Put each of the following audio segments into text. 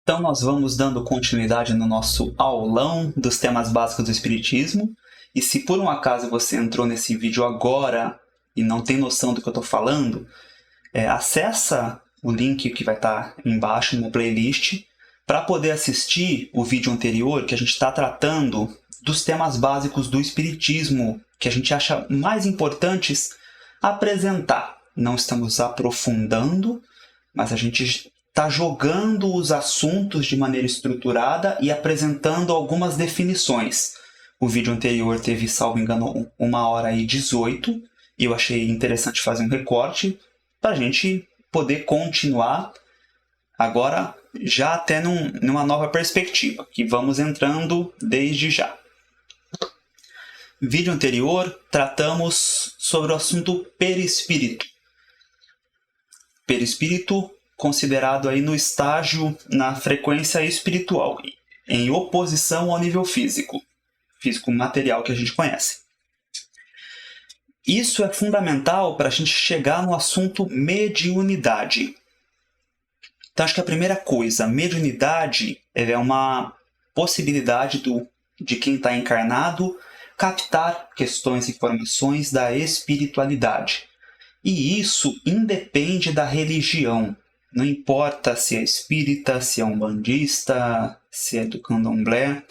Então, nós vamos dando continuidade no nosso aulão dos temas básicos do Espiritismo. E se por um acaso você entrou nesse vídeo agora e não tem noção do que eu estou falando, acessa o link que vai estar embaixo na playlist para poder assistir o vídeo anterior que a gente está tratando dos temas básicos do Espiritismo, que a gente acha mais importantes apresentar. Não estamos aprofundando, mas a gente está jogando os assuntos de maneira estruturada e apresentando algumas definições. O vídeo anterior teve, salvo engano, 1h18, e eu achei interessante fazer um recorte para a gente poder continuar agora já até numa nova perspectiva, que vamos entrando desde já. No vídeo anterior, tratamos sobre o assunto perispírito. Perispírito considerado aí no estágio, na frequência espiritual, em oposição ao nível físico material que a gente conhece. Isso é fundamental para a gente chegar no assunto mediunidade. Então, acho que a primeira coisa, mediunidade é uma possibilidade de quem está encarnado captar questões e informações da espiritualidade. E isso independe da religião. Não importa se é espírita, se é umbandista, se é do candomblé.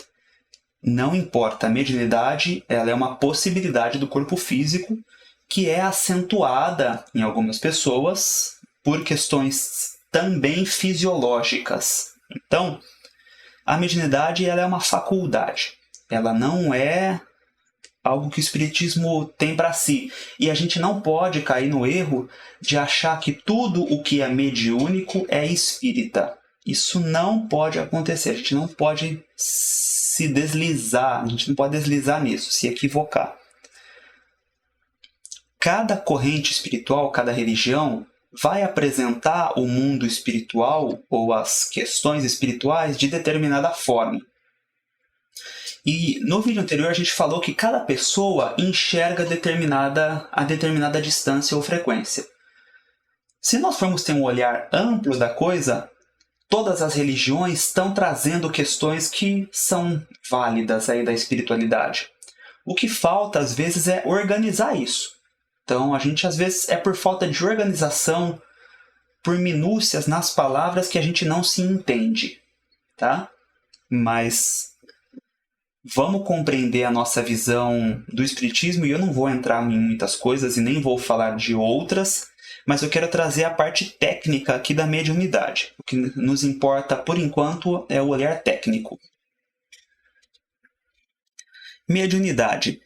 Não importa. A mediunidade ela é uma possibilidade do corpo físico que é acentuada em algumas pessoas por questões também fisiológicas. Então, a mediunidade ela é uma faculdade. Ela não é algo que o Espiritismo tem para si. E a gente não pode cair no erro de achar que tudo o que é mediúnico é espírita. Isso não pode acontecer. A gente não pode se deslizar, a gente não pode deslizar nisso, se equivocar. Cada corrente espiritual, cada religião, vai apresentar o mundo espiritual ou as questões espirituais de determinada forma. E no vídeo anterior a gente falou que cada pessoa enxerga a determinada distância ou frequência. Se nós formos ter um olhar amplo da coisa, todas as religiões estão trazendo questões que são válidas aí da espiritualidade. O que falta às vezes é organizar isso. Então a gente às vezes é por falta de organização, por minúcias nas palavras que a gente não se entende, tá? Mas vamos compreender a nossa visão do Espiritismo, e eu não vou entrar em muitas coisas e nem vou falar de outras, mas eu quero trazer a parte técnica aqui da mediunidade. O que nos importa, por enquanto, é o olhar técnico. Mediunidade.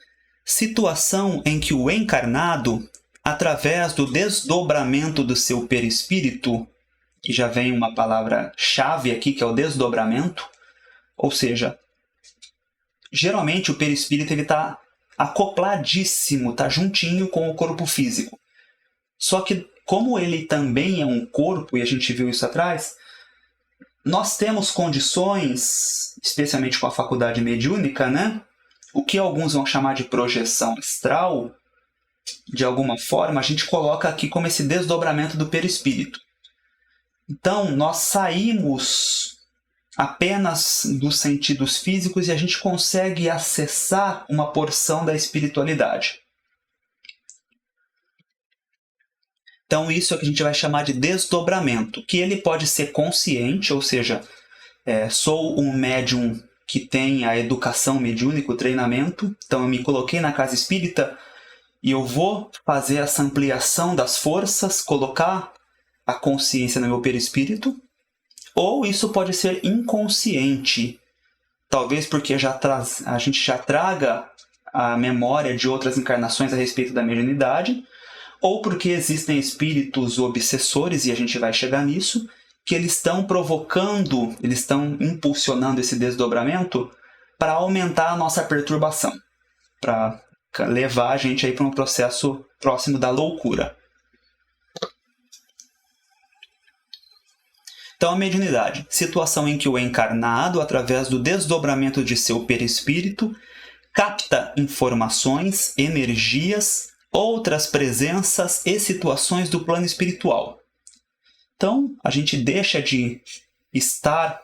Situação em que o encarnado, através do desdobramento do seu perispírito, e já vem uma palavra-chave aqui, que é o desdobramento, ou seja, geralmente o perispírito está acopladíssimo, está juntinho com o corpo físico. Só que como ele também é um corpo, e a gente viu isso atrás, nós temos condições, especialmente com a faculdade mediúnica, né? O que alguns vão chamar de projeção astral, de alguma forma, a gente coloca aqui como esse desdobramento do perispírito. Então, nós saímos apenas dos sentidos físicos e a gente consegue acessar uma porção da espiritualidade. Então isso é o que a gente vai chamar de desdobramento, que ele pode ser consciente, ou seja, sou um médium que tem a educação mediúnica, o treinamento, então eu me coloquei na casa espírita e eu vou fazer essa ampliação das forças, colocar a consciência no meu perispírito. Ou isso pode ser inconsciente, talvez porque a gente já traga a memória de outras encarnações a respeito da mediunidade, ou porque existem espíritos obsessores, e a gente vai chegar nisso, que eles estão provocando, eles estão impulsionando esse desdobramento para aumentar a nossa perturbação, para levar a gente aí para um processo próximo da loucura. Então, a mediunidade, situação em que o encarnado, através do desdobramento de seu perispírito, capta informações, energias, outras presenças e situações do plano espiritual. Então, a gente deixa de estar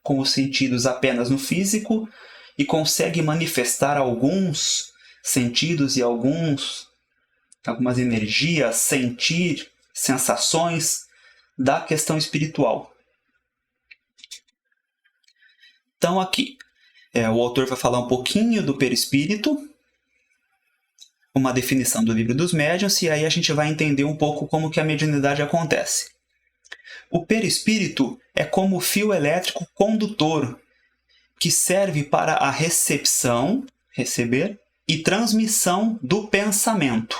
com os sentidos apenas no físico e consegue manifestar alguns sentidos e algumas energias, sentir sensações da questão espiritual. Então aqui, o autor vai falar um pouquinho do perispírito, uma definição do Livro dos Médiuns, e aí a gente vai entender um pouco como que a mediunidade acontece. O perispírito é como o fio elétrico condutor, que serve para a recepção, receber, e transmissão do pensamento.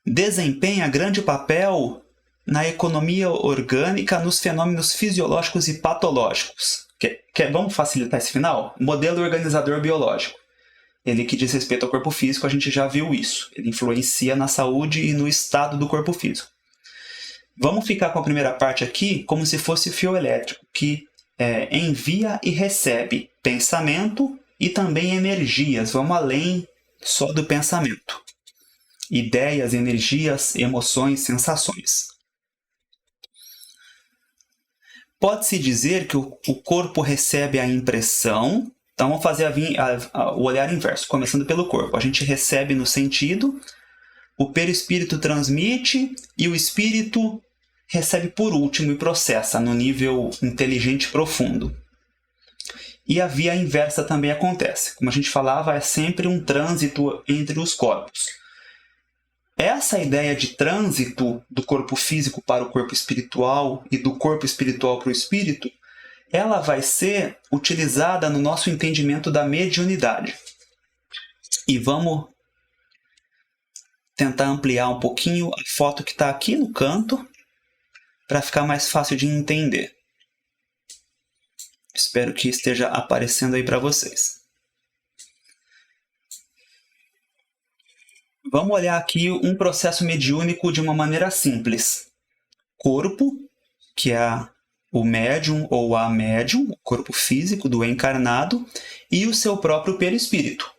Desempenha grande papel na economia orgânica, nos fenômenos fisiológicos e patológicos. Vamos facilitar esse final? Modelo organizador biológico. Ele que diz respeito ao corpo físico, a gente já viu isso. Ele influencia na saúde e no estado do corpo físico. Vamos ficar com a primeira parte aqui como se fosse o fio elétrico, que envia e recebe pensamento e também energias. Vamos além só do pensamento. Ideias, energias, emoções, sensações. Pode-se dizer que o corpo recebe a impressão. Então, vamos fazer o olhar inverso, começando pelo corpo. A gente recebe no sentido, o perispírito transmite e o espírito recebe por último e processa no nível inteligente profundo. E a via inversa também acontece. Como a gente falava, é sempre um trânsito entre os corpos. Essa ideia de trânsito do corpo físico para o corpo espiritual e do corpo espiritual para o espírito, ela vai ser utilizada no nosso entendimento da mediunidade. E vamos tentar ampliar um pouquinho a foto que está aqui no canto, para ficar mais fácil de entender. Espero que esteja aparecendo aí para vocês. Vamos olhar aqui um processo mediúnico de uma maneira simples. Corpo, que é o médium ou a médium, o corpo físico do encarnado, e o seu próprio perispírito.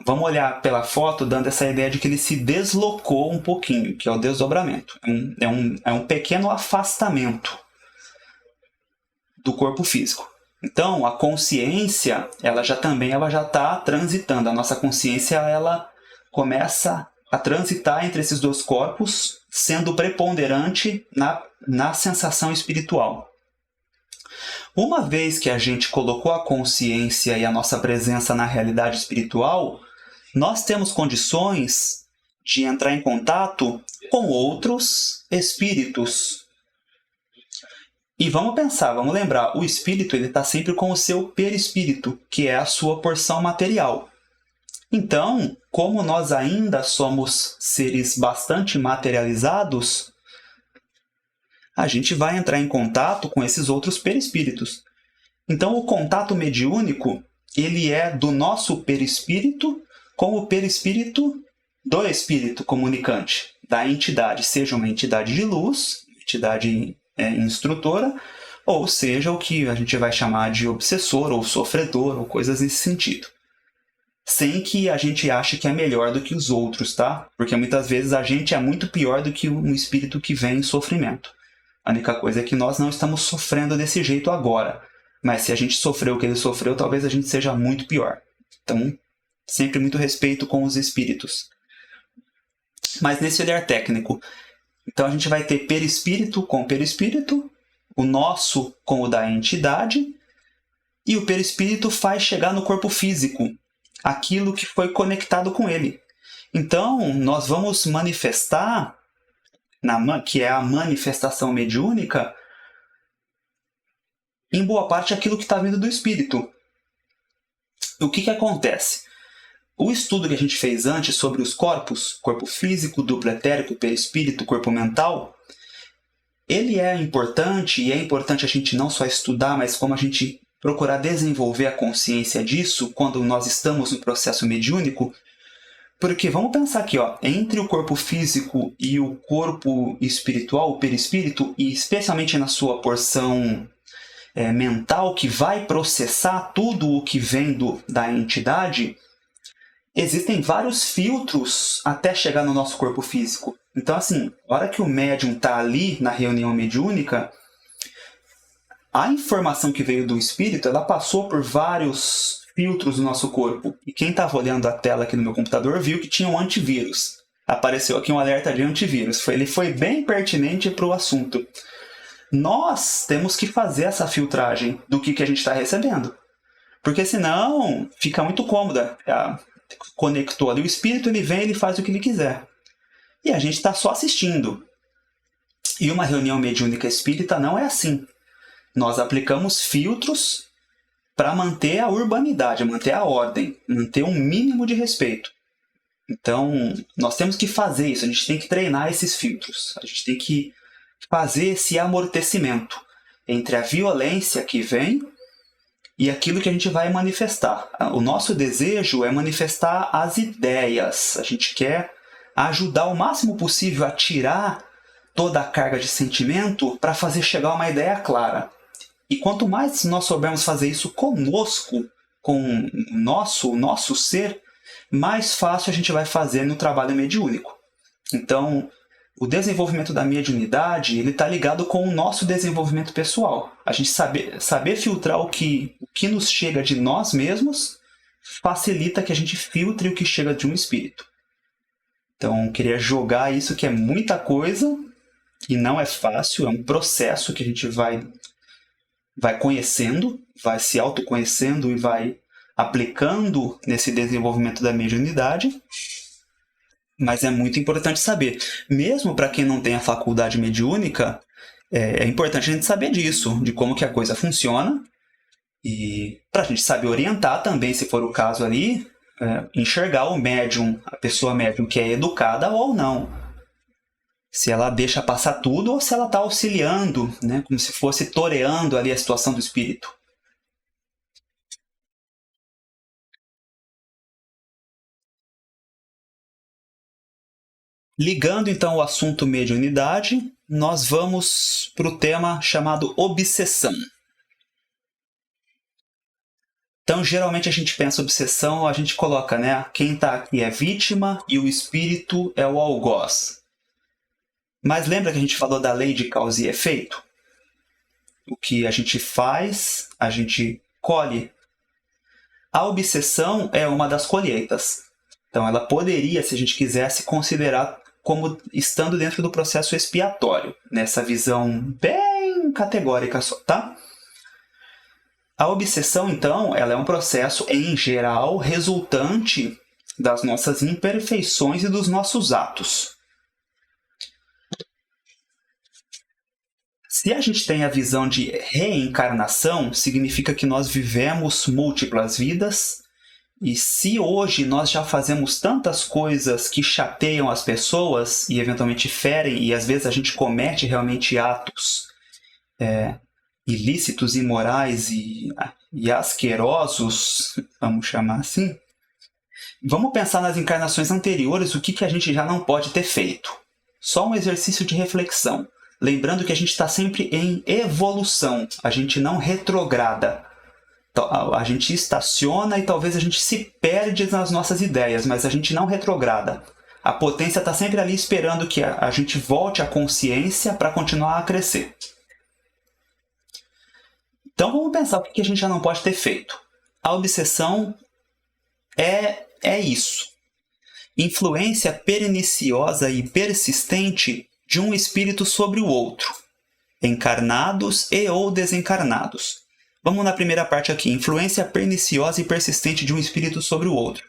Vamos olhar pela foto dando essa ideia de que ele se deslocou um pouquinho, que é o desdobramento. É um pequeno afastamento do corpo físico. Então, a consciência, ela já está transitando. A nossa consciência, ela começa a transitar entre esses dois corpos, sendo preponderante na sensação espiritual. Uma vez que a gente colocou a consciência e a nossa presença na realidade espiritual, nós temos condições de entrar em contato com outros espíritos. E vamos pensar, vamos lembrar, o espírito está sempre com o seu perispírito, que é a sua porção material. Então, como nós ainda somos seres bastante materializados, a gente vai entrar em contato com esses outros perispíritos. Então, o contato mediúnico, ele é do nosso perispírito com o perispírito do espírito comunicante, da entidade, seja uma entidade de luz, entidade instrutora, ou seja, o que a gente vai chamar de obsessor ou sofredor, ou coisas nesse sentido. Sem que a gente ache que é melhor do que os outros, tá? Porque muitas vezes a gente é muito pior do que um espírito que vem em sofrimento. A única coisa é que nós não estamos sofrendo desse jeito agora. Mas se a gente sofreu o que ele sofreu, talvez a gente seja muito pior. Então, sempre muito respeito com os espíritos. Mas nesse olhar técnico, então a gente vai ter perispírito com perispírito, o nosso com o da entidade, e o perispírito faz chegar no corpo físico aquilo que foi conectado com ele. Então, nós vamos manifestar, que é a manifestação mediúnica, em boa parte aquilo que está vindo do espírito. O que acontece? O estudo que a gente fez antes sobre os corpos, corpo físico, duplo etérico, perispírito, corpo mental, ele é importante, e é importante a gente não só estudar, mas como a gente procurar desenvolver a consciência disso quando nós estamos no processo mediúnico, porque vamos pensar aqui, entre o corpo físico e o corpo espiritual, o perispírito, e especialmente na sua porção mental, que vai processar tudo o que vem da entidade, existem vários filtros até chegar no nosso corpo físico. Então, assim, a hora que o médium está ali na reunião mediúnica, a informação que veio do espírito, ela passou por vários filtros no nosso corpo. E quem estava olhando a tela aqui no meu computador viu que tinha um antivírus. Apareceu aqui um alerta de antivírus. Ele foi bem pertinente para o assunto. Nós temos que fazer essa filtragem do que a gente está recebendo. Porque senão fica muito cômoda. Conectou ali o espírito, ele vem, ele faz o que ele quiser. E a gente está só assistindo. E uma reunião mediúnica espírita não é assim. Nós aplicamos filtros para manter a urbanidade, manter a ordem, manter um mínimo de respeito. Então, nós temos que fazer isso, a gente tem que treinar esses filtros. A gente tem que fazer esse amortecimento entre a violência que vem e aquilo que a gente vai manifestar. O nosso desejo é manifestar as ideias. A gente quer ajudar o máximo possível a tirar toda a carga de sentimento para fazer chegar uma ideia clara. E quanto mais nós soubermos fazer isso conosco, com o nosso ser, mais fácil a gente vai fazer no trabalho mediúnico. Então, o desenvolvimento da mediunidade está ligado com o nosso desenvolvimento pessoal. A gente saber filtrar o que nos chega de nós mesmos facilita que a gente filtre o que chega de um espírito. Então, queria jogar isso, que é muita coisa e não é fácil, é um processo que a gente vai conhecendo, vai se autoconhecendo e vai aplicando nesse desenvolvimento da mediunidade. Mas é muito importante saber. Mesmo para quem não tem a faculdade mediúnica, é importante a gente saber disso, de como que a coisa funciona. E para a gente saber orientar também, se for o caso ali, enxergar o médium, a pessoa médium que é educada ou não. Se ela deixa passar tudo ou se ela está auxiliando, né, como se fosse toreando ali a situação do espírito. Ligando então o assunto mediunidade, nós vamos para o tema chamado obsessão. Então, geralmente a gente pensa obsessão, a gente coloca, né, quem está aqui é vítima e o espírito é o algoz. Mas lembra que a gente falou da lei de causa e efeito? O que a gente faz, a gente colhe. A obsessão é uma das colheitas. Então, ela poderia, se a gente quisesse, considerar como estando dentro do processo expiatório, nessa visão bem categórica só, tá? A obsessão, então, ela é um processo, em geral, resultante das nossas imperfeições e dos nossos atos. Se a gente tem a visão de reencarnação, significa que nós vivemos múltiplas vidas. E se hoje nós já fazemos tantas coisas que chateiam as pessoas e eventualmente ferem, e às vezes a gente comete realmente atos ilícitos, imorais e asquerosos, vamos chamar assim, vamos pensar nas encarnações anteriores o que a gente já não pode ter feito. Só um exercício de reflexão. Lembrando que a gente está sempre em evolução, a gente não retrograda. A gente estaciona e talvez a gente se perde nas nossas ideias, mas a gente não retrograda. A potência está sempre ali esperando que a gente volte à consciência para continuar a crescer. Então vamos pensar o que a gente já não pode ter feito. A obsessão é isso. Influência perniciosa e persistente de um espírito sobre o outro, encarnados e ou desencarnados. Vamos na primeira parte aqui, influência perniciosa e persistente de um espírito sobre o outro.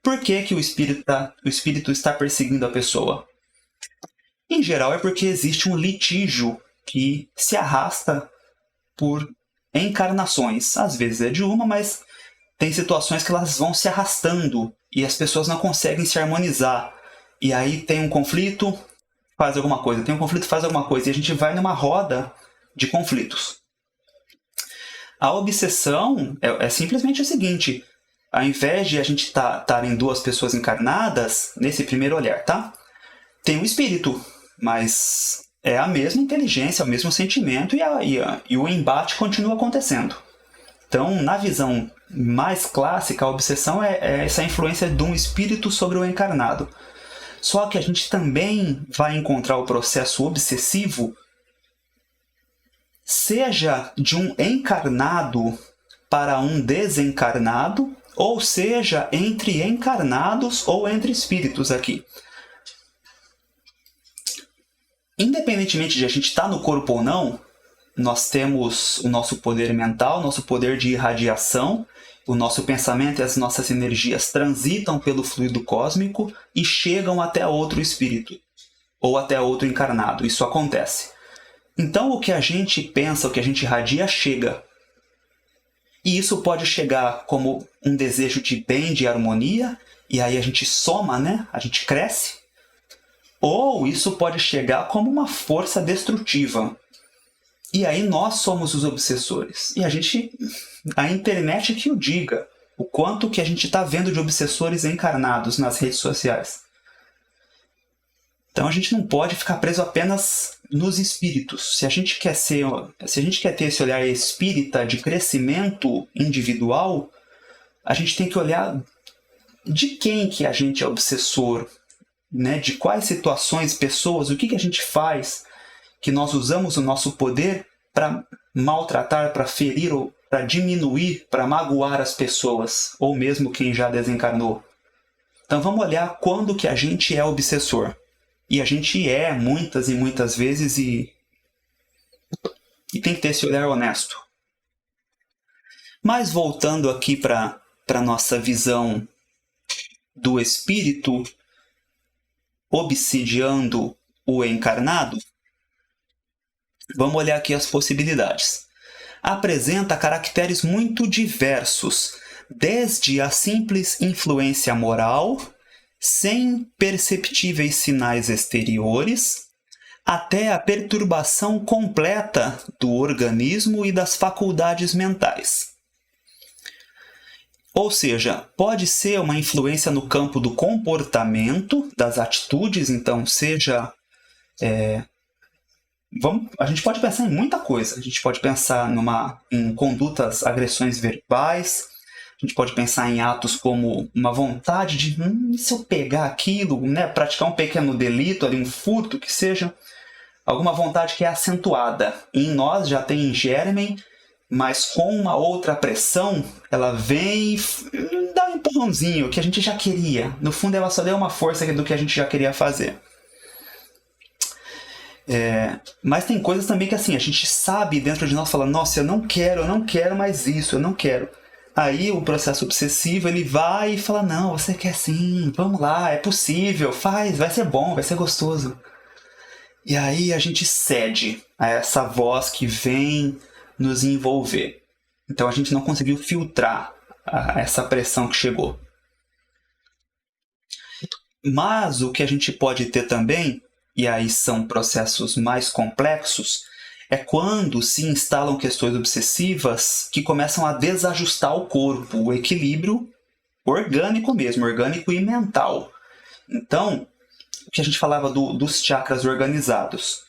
Por que o espírito está perseguindo a pessoa? Em geral é porque existe um litígio que se arrasta por encarnações. Às vezes é de uma, mas tem situações que elas vão se arrastando e as pessoas não conseguem se harmonizar. E aí tem um conflito, faz alguma coisa, tem um conflito, faz alguma coisa, e a gente vai numa roda de conflitos. A obsessão é simplesmente o seguinte, ao invés de a gente estar em duas pessoas encarnadas, nesse primeiro olhar, tá? Tem um espírito, mas é a mesma inteligência, é o mesmo sentimento e o embate continua acontecendo. Então, na visão mais clássica, a obsessão é essa influência de um espírito sobre o encarnado. Só que a gente também vai encontrar o processo obsessivo seja de um encarnado para um desencarnado, ou seja, entre encarnados ou entre espíritos aqui. Independentemente de a gente estar no corpo ou não, nós temos o nosso poder mental, nosso poder de irradiação, o nosso pensamento e as nossas energias transitam pelo fluido cósmico e chegam até outro espírito, ou até outro encarnado. Isso acontece. Então o que a gente pensa, o que a gente irradia, chega. E isso pode chegar como um desejo de bem, de harmonia, e aí a gente soma, né? A gente cresce. Ou isso pode chegar como uma força destrutiva. E aí nós somos os obsessores. E a internet que o diga, o quanto que a gente está vendo de obsessores encarnados nas redes sociais. Então a gente não pode ficar preso apenas nos espíritos. Se a gente quer ter esse olhar espírita de crescimento individual, a gente tem que olhar de quem que a gente é obsessor, né? De quais situações, pessoas, o que a gente faz que nós usamos o nosso poder para maltratar, para ferir, ou para diminuir, para magoar as pessoas, ou mesmo quem já desencarnou. Então vamos olhar quando que a gente é obsessor. E a gente é muitas e muitas vezes e tem que ter esse olhar honesto. Mas voltando aqui para a nossa visão do espírito obsidiando o encarnado, vamos olhar aqui as possibilidades. Apresenta caracteres muito diversos, desde a simples influência moral, sem perceptíveis sinais exteriores, até a perturbação completa do organismo e das faculdades mentais. Ou seja, pode ser uma influência no campo do comportamento, das atitudes, então seja... a gente pode pensar em muita coisa. A gente pode pensar em condutas, agressões verbais. A gente pode pensar em atos como uma vontade de, se eu pegar aquilo, né, praticar um pequeno delito, ali, um furto, que seja alguma vontade que é acentuada. E em nós já tem em germen, mas com uma outra pressão, ela vem e dá um empurrãozinho que a gente já queria. No fundo, ela só deu uma força do que a gente já queria fazer. Mas tem coisas também que assim, a gente sabe dentro de nós, fala, nossa, eu não quero mais isso, eu não quero. Aí o processo obsessivo, ele vai e fala, não, você quer sim, vamos lá, é possível, faz, vai ser bom, vai ser gostoso. E aí a gente cede a essa voz que vem nos envolver. Então a gente não conseguiu filtrar essa pressão que chegou. Mas o que a gente pode ter também, e aí são processos mais complexos, é quando se instalam questões obsessivas que começam a desajustar o corpo, o equilíbrio orgânico mesmo, orgânico e mental. Então, o que a gente falava dos chakras organizados.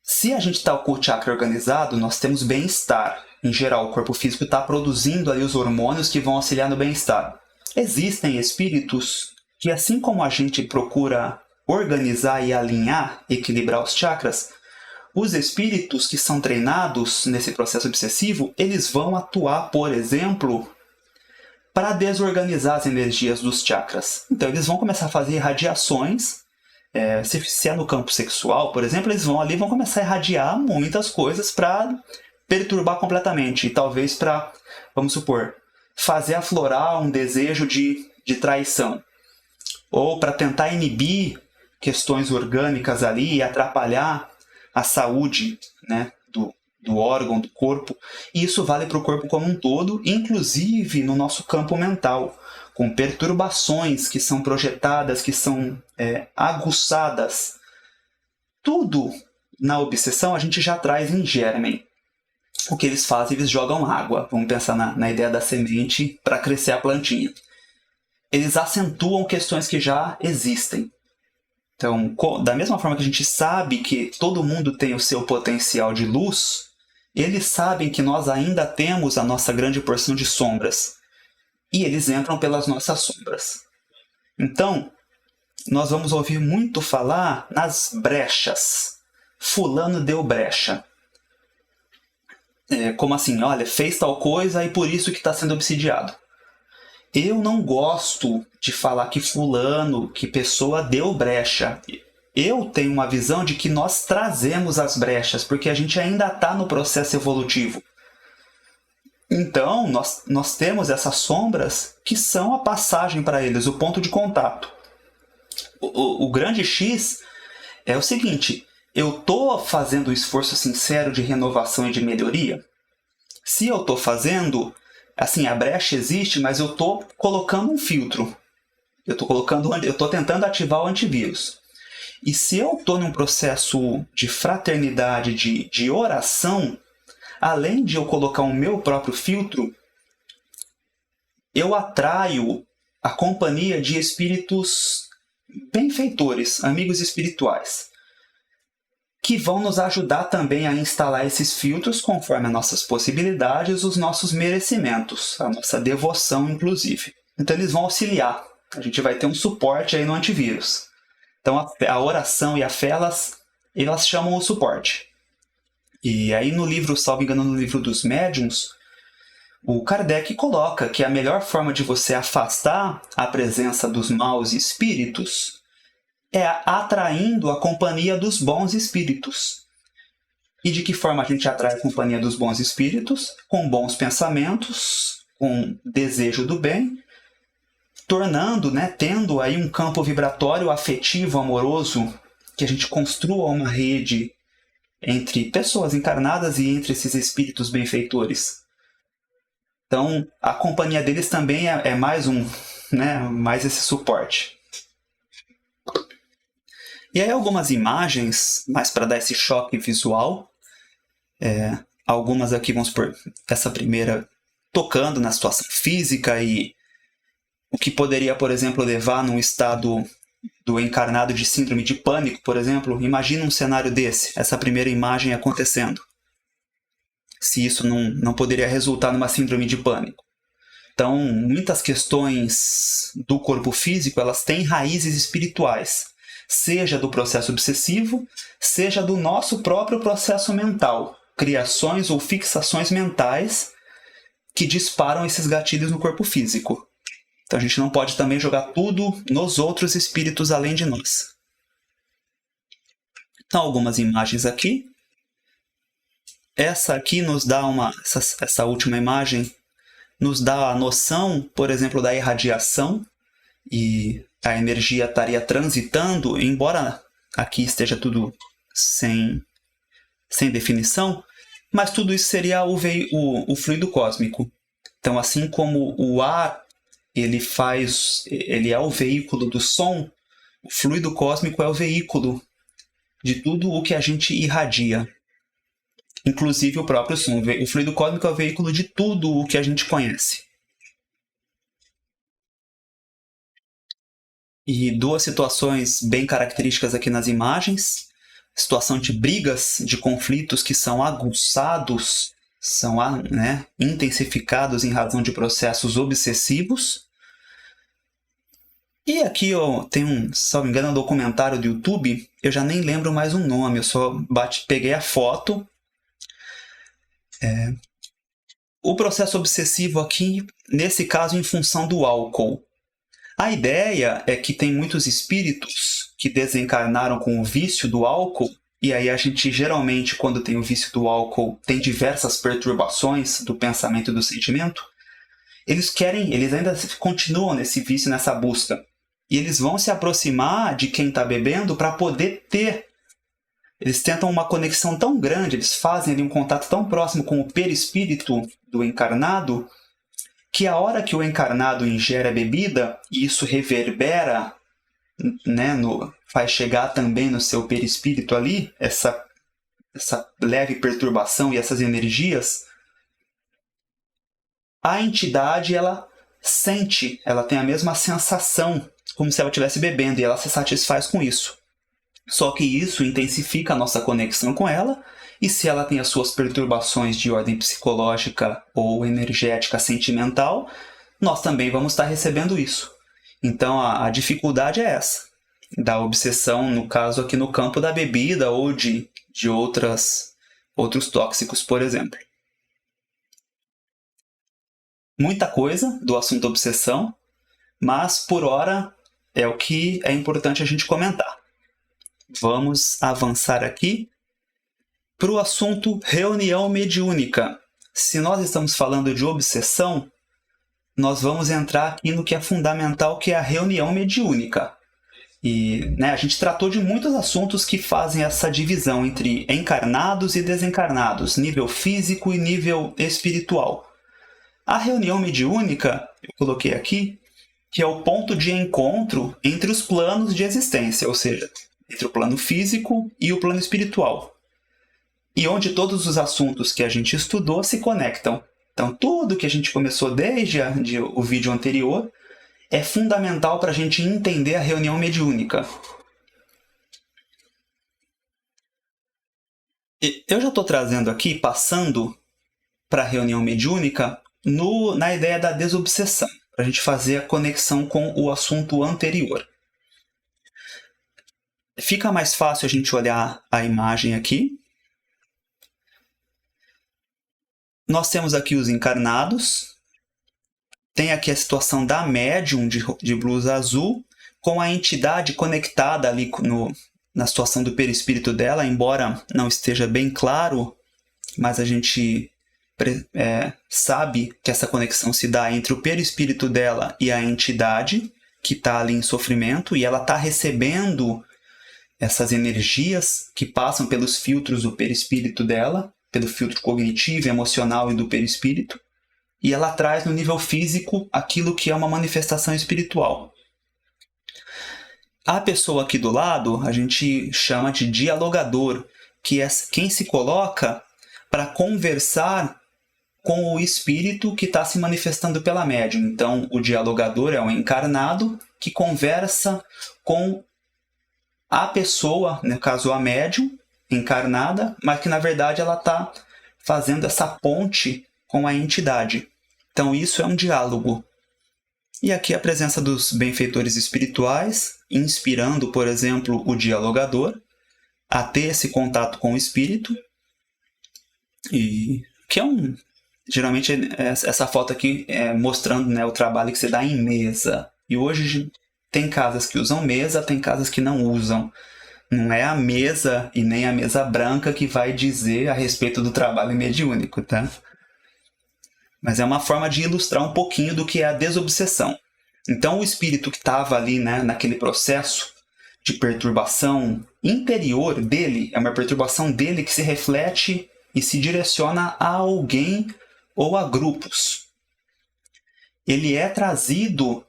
Se a gente está com o chakra organizado, nós temos bem-estar. Em geral, o corpo físico está produzindo ali os hormônios que vão auxiliar no bem-estar. Existem espíritos que, assim como a gente procura organizar e alinhar, equilibrar os chakras, os espíritos que são treinados nesse processo obsessivo, eles vão atuar, por exemplo, para desorganizar as energias dos chakras. Então, eles vão começar a fazer irradiações. Se é no campo sexual, por exemplo, eles vão começar a irradiar muitas coisas para perturbar completamente. E talvez para, vamos supor, fazer aflorar um desejo de traição. Ou para tentar inibir questões orgânicas ali e atrapalhar a saúde, né, do órgão, do corpo. E isso vale para o corpo como um todo, inclusive no nosso campo mental, com perturbações que são projetadas, que são aguçadas. Tudo na obsessão a gente já traz em germen. O que eles fazem, eles jogam água. Vamos pensar na ideia da semente para crescer a plantinha. Eles acentuam questões que já existem. Então, da mesma forma que a gente sabe que todo mundo tem o seu potencial de luz, eles sabem que nós ainda temos a nossa grande porção de sombras. E eles entram pelas nossas sombras. Então, nós vamos ouvir muito falar nas brechas. Fulano deu brecha. como assim? Olha, fez tal coisa e por isso que está sendo obsidiado. Eu não gosto de falar que fulano, que pessoa deu brecha. Eu tenho uma visão de que nós trazemos as brechas, porque a gente ainda está no processo evolutivo. Então, nós temos essas sombras que são a passagem para eles, o ponto de contato. O grande X é o seguinte: eu estou fazendo um esforço sincero de renovação e de melhoria? Se eu estou fazendo, assim, a brecha existe, mas eu estou colocando um filtro. Eu estou tentando ativar o antivírus. E se eu estou num processo de fraternidade, de oração, além de eu colocar o meu próprio filtro, eu atraio a companhia de espíritos benfeitores, amigos espirituais, que vão nos ajudar também a instalar esses filtros conforme as nossas possibilidades, os nossos merecimentos, a nossa devoção, inclusive. Então eles vão auxiliar. A gente vai ter um suporte aí no antivírus. Então a oração e a fé, elas chamam o suporte. E aí no livro, salvo engano, no livro dos médiuns, o Kardec coloca que a melhor forma de você afastar a presença dos maus espíritos é atraindo a companhia dos bons espíritos. E de que forma a gente atrai a companhia dos bons espíritos? Com bons pensamentos, com desejo do bem, tornando, tendo aí um campo vibratório afetivo, amoroso, que a gente construa uma rede entre pessoas encarnadas e entre esses espíritos benfeitores. Então, a companhia deles também é mais mais esse suporte. E aí algumas imagens, mais para dar esse choque visual. Algumas aqui, vamos supor, essa primeira tocando na situação física e o que poderia, por exemplo, levar num estado do encarnado de síndrome de pânico, por exemplo. Imagina um cenário desse, essa primeira imagem acontecendo. Se isso não poderia resultar numa síndrome de pânico. Então, muitas questões do corpo físico, elas têm raízes espirituais, seja do processo obsessivo, seja do nosso próprio processo mental, criações ou fixações mentais que disparam esses gatilhos no corpo físico. Então, a gente não pode também jogar tudo nos outros espíritos além de nós. Então, algumas imagens aqui. Essa aqui nos dá essa última imagem nos dá a noção, por exemplo, da irradiação, e a energia estaria transitando, embora aqui esteja tudo sem definição, mas tudo isso seria o fluido cósmico. Então, assim como o ar ele é o veículo do som, o fluido cósmico é o veículo de tudo o que a gente irradia. Inclusive o próprio som. O fluido cósmico é o veículo de tudo o que a gente conhece. E duas situações bem características aqui nas imagens. Situação de brigas, de conflitos que são aguçados, são intensificados em razão de processos obsessivos. E aqui eu tenho, se não me engano, um documentário do YouTube. Eu já nem lembro mais o nome, eu só peguei a foto. O processo obsessivo aqui, nesse caso, em função do álcool. A ideia é que tem muitos espíritos que desencarnaram com o vício do álcool, e aí a gente geralmente, quando tem o vício do álcool, tem diversas perturbações do pensamento e do sentimento. Eles ainda continuam nesse vício, nessa busca. E eles vão se aproximar de quem está bebendo para poder ter. Eles tentam uma conexão tão grande, eles fazem ali um contato tão próximo com o perispírito do encarnado, que a hora que o encarnado ingere a bebida, e isso reverbera, faz chegar também no seu perispírito ali, essa leve perturbação e essas energias, a entidade, ela sente, ela tem a mesma sensação, como se ela estivesse bebendo, e ela se satisfaz com isso. Só que isso intensifica a nossa conexão com ela, e se ela tem as suas perturbações de ordem psicológica ou energética sentimental, nós também vamos estar recebendo isso. Então a dificuldade é essa, da obsessão, no caso aqui no campo da bebida ou de outros tóxicos, por exemplo. muita coisa do assunto obsessão, mas por hora é o que é importante a gente comentar. Vamos avançar aqui para o assunto reunião mediúnica. Se nós estamos falando de obsessão, nós vamos entrar aqui no que é fundamental, que é a reunião mediúnica. E a gente tratou de muitos assuntos que fazem essa divisão entre encarnados e desencarnados, nível físico e nível espiritual. A reunião mediúnica, eu coloquei aqui, que é o ponto de encontro entre os planos de existência, ou seja, entre o plano físico e o plano espiritual. E onde todos os assuntos que a gente estudou se conectam. Então, tudo que a gente começou desde o vídeo anterior é fundamental para a gente entender a reunião mediúnica. Eu já estou trazendo aqui, passando para a reunião mediúnica, na ideia da desobsessão, para a gente fazer a conexão com o assunto anterior. Fica mais fácil a gente olhar a imagem aqui. Nós temos aqui os encarnados. Tem aqui a situação da médium de blusa azul, com a entidade conectada ali na situação do perispírito dela, embora não esteja bem claro, mas a gente sabe que essa conexão se dá entre o perispírito dela e a entidade, que está ali em sofrimento, e ela está recebendo essas energias que passam pelos filtros do perispírito dela, pelo filtro cognitivo, emocional e do perispírito, e ela traz no nível físico aquilo que é uma manifestação espiritual. A pessoa aqui do lado a gente chama de dialogador, que é quem se coloca para conversar com o espírito que está se manifestando pela médium. Então, o dialogador é um encarnado que conversa com a pessoa, no caso a médium, encarnada, mas que na verdade ela está fazendo essa ponte com a entidade. Então isso é um diálogo. E aqui a presença dos benfeitores espirituais, inspirando, por exemplo, o dialogador a ter esse contato com o espírito. E que é geralmente essa foto aqui mostrando o trabalho que se dá em mesa. E hoje tem casas que usam mesa, tem casas que não usam. Não é a mesa e nem a mesa branca que vai dizer a respeito do trabalho mediúnico, tá? Mas é uma forma de ilustrar um pouquinho do que é a desobsessão. Então, o espírito que estava ali, naquele processo de perturbação interior dele, é uma perturbação dele que se reflete e se direciona a alguém ou a grupos. Ele é trazido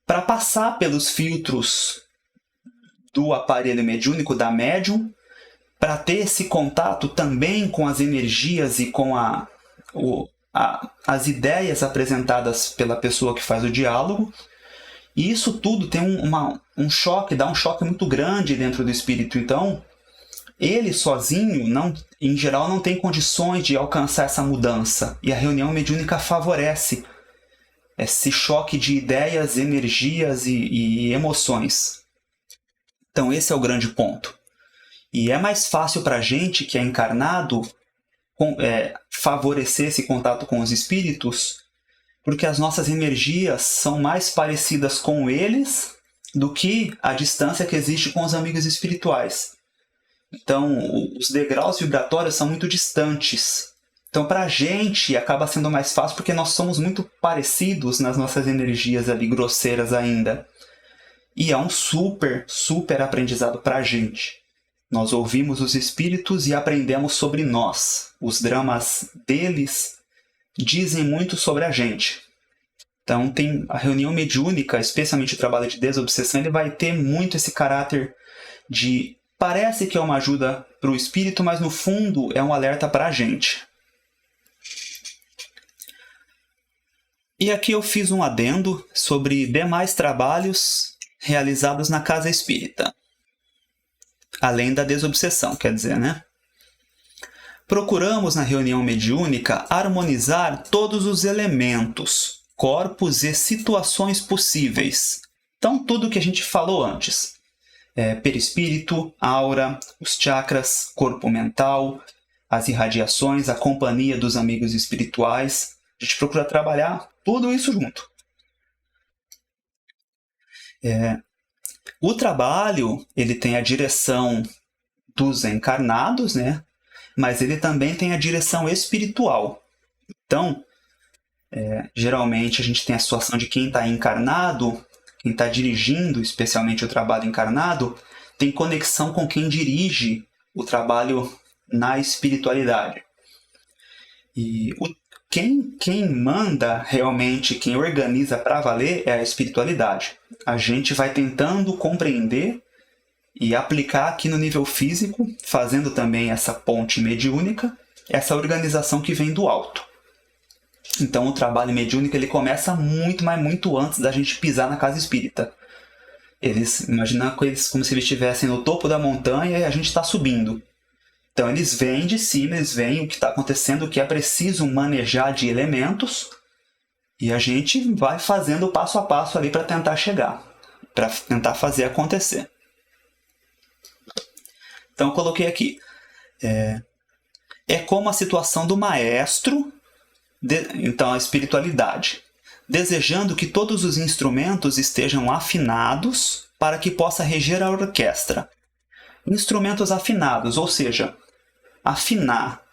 para passar pelos filtros do aparelho mediúnico, da médium, para ter esse contato também com as energias e com as ideias apresentadas pela pessoa que faz o diálogo. E isso tudo tem um choque, dá um choque muito grande dentro do espírito. Então, ele sozinho, em geral, não tem condições de alcançar essa mudança. E a reunião mediúnica favorece esse choque de ideias, energias e emoções. Então, esse é o grande ponto. E é mais fácil para a gente, que é encarnado, favorecer esse contato com os espíritos, porque as nossas energias são mais parecidas com eles do que a distância que existe com os amigos espirituais. Então, os degraus vibratórios são muito distantes. Então, para a gente, acaba sendo mais fácil porque nós somos muito parecidos nas nossas energias ali, grosseiras ainda. E é um super, super aprendizado para a gente. Nós ouvimos os espíritos e aprendemos sobre nós. Os dramas deles dizem muito sobre a gente. Então, tem a reunião mediúnica, especialmente o trabalho de desobsessão, ele vai ter muito esse caráter de... Parece que é uma ajuda para o espírito, mas no fundo é um alerta para a gente. E aqui eu fiz um adendo sobre demais trabalhos realizados na casa espírita. Além da desobsessão, quer dizer, né? Procuramos na reunião mediúnica harmonizar todos os elementos, corpos e situações possíveis. Então, tudo que a gente falou antes. Perispírito, aura, os chakras, corpo mental, as irradiações, a companhia dos amigos espirituais. A gente procura trabalhar tudo isso junto. O trabalho, ele tem a direção dos encarnados, né? Mas ele também tem a direção espiritual. Então, geralmente a gente tem a situação de quem está encarnado, quem está dirigindo, especialmente o trabalho encarnado, tem conexão com quem dirige o trabalho na espiritualidade. E quem manda realmente, quem organiza para valer é a espiritualidade. A gente vai tentando compreender e aplicar aqui no nível físico, fazendo também essa ponte mediúnica, essa organização que vem do alto. Então o trabalho mediúnico ele começa muito, mas muito antes da gente pisar na casa espírita. Imagina como se eles estivessem no topo da montanha e a gente está subindo. Então eles vêm de cima, eles veem o que está acontecendo, o que é preciso manejar de elementos, e a gente vai fazendo passo a passo ali para tentar chegar, para tentar fazer acontecer. Então eu coloquei aqui, é como a situação do maestro, então a espiritualidade, desejando que todos os instrumentos estejam afinados para que possa reger a orquestra. Instrumentos afinados, ou seja, afinar,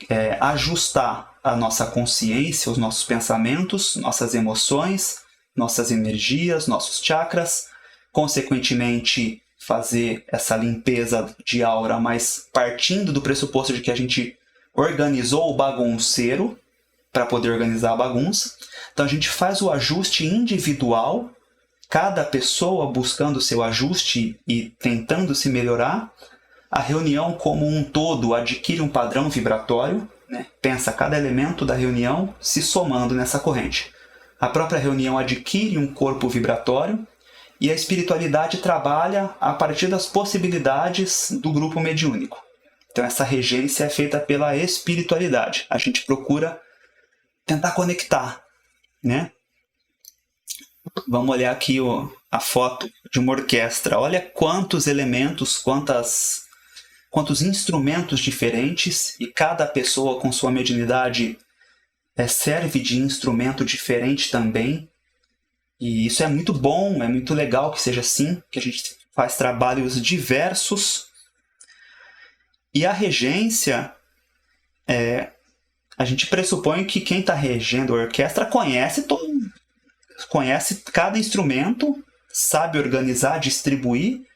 ajustar a nossa consciência, os nossos pensamentos, nossas emoções, nossas energias, nossos chakras, consequentemente fazer essa limpeza de aura, mas partindo do pressuposto de que a gente organizou o bagunceiro para poder organizar a bagunça. Então a gente faz o ajuste individual, cada pessoa buscando o seu ajuste e tentando se melhorar. A reunião como um todo adquire um padrão vibratório, né? Pensa cada elemento da reunião se somando nessa corrente. A própria reunião adquire um corpo vibratório e a espiritualidade trabalha a partir das possibilidades do grupo mediúnico. Então essa regência é feita pela espiritualidade. A gente procura tentar conectar, né? Vamos olhar aqui a foto de uma orquestra. Olha quantos elementos, quantos instrumentos diferentes, e cada pessoa com sua mediunidade serve de instrumento diferente também. E isso é muito bom, é muito legal que seja assim, que a gente faz trabalhos diversos. E a regência, a gente pressupõe que quem está regendo a orquestra conhece cada instrumento, sabe organizar, distribuir,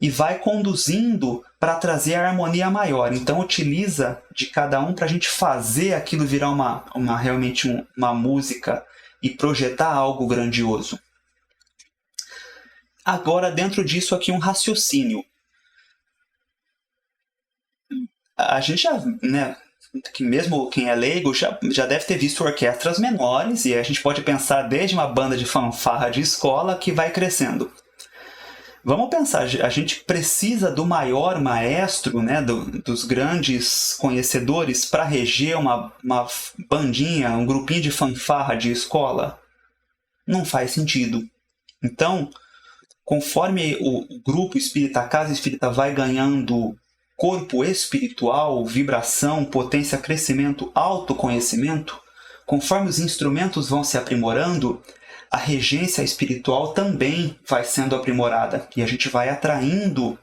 e vai conduzindo para trazer a harmonia maior. Então utiliza de cada um para a gente fazer aquilo virar realmente uma música e projetar algo grandioso. Agora, dentro disso aqui, um raciocínio. A gente já, né, que mesmo quem é leigo já deve ter visto orquestras menores, e a gente pode pensar desde uma banda de fanfarra de escola que vai crescendo. Vamos pensar, a gente precisa do maior maestro, né, dos grandes conhecedores para reger uma bandinha, um grupinho de fanfarra de escola? Não faz sentido. Então, conforme o grupo espírita, a casa espírita vai ganhando corpo espiritual, vibração, potência, crescimento, autoconhecimento, conforme os instrumentos vão se aprimorando, a regência espiritual também vai sendo aprimorada, e a gente vai atraindo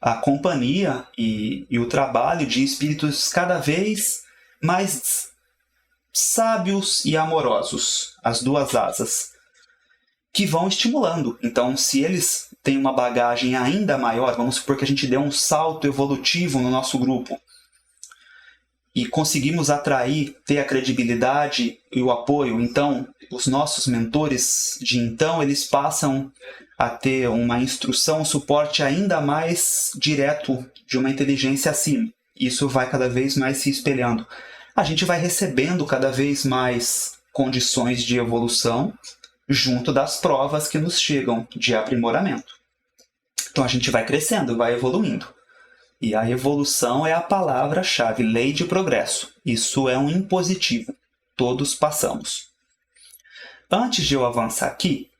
a companhia e o trabalho de espíritos cada vez mais sábios e amorosos, as duas asas, que vão estimulando. Então, se eles têm uma bagagem ainda maior, vamos supor que a gente deu um salto evolutivo no nosso grupo, e conseguimos atrair, ter a credibilidade e o apoio, então os nossos mentores de então, eles passam a ter uma instrução, um suporte ainda mais direto de uma inteligência acima. Isso vai cada vez mais se espelhando. A gente vai recebendo cada vez mais condições de evolução junto das provas que nos chegam de aprimoramento. Então a gente vai crescendo, vai evoluindo. E a evolução é a palavra-chave, lei de progresso. Isso é um impositivo. Todos passamos. Antes de eu avançar aqui,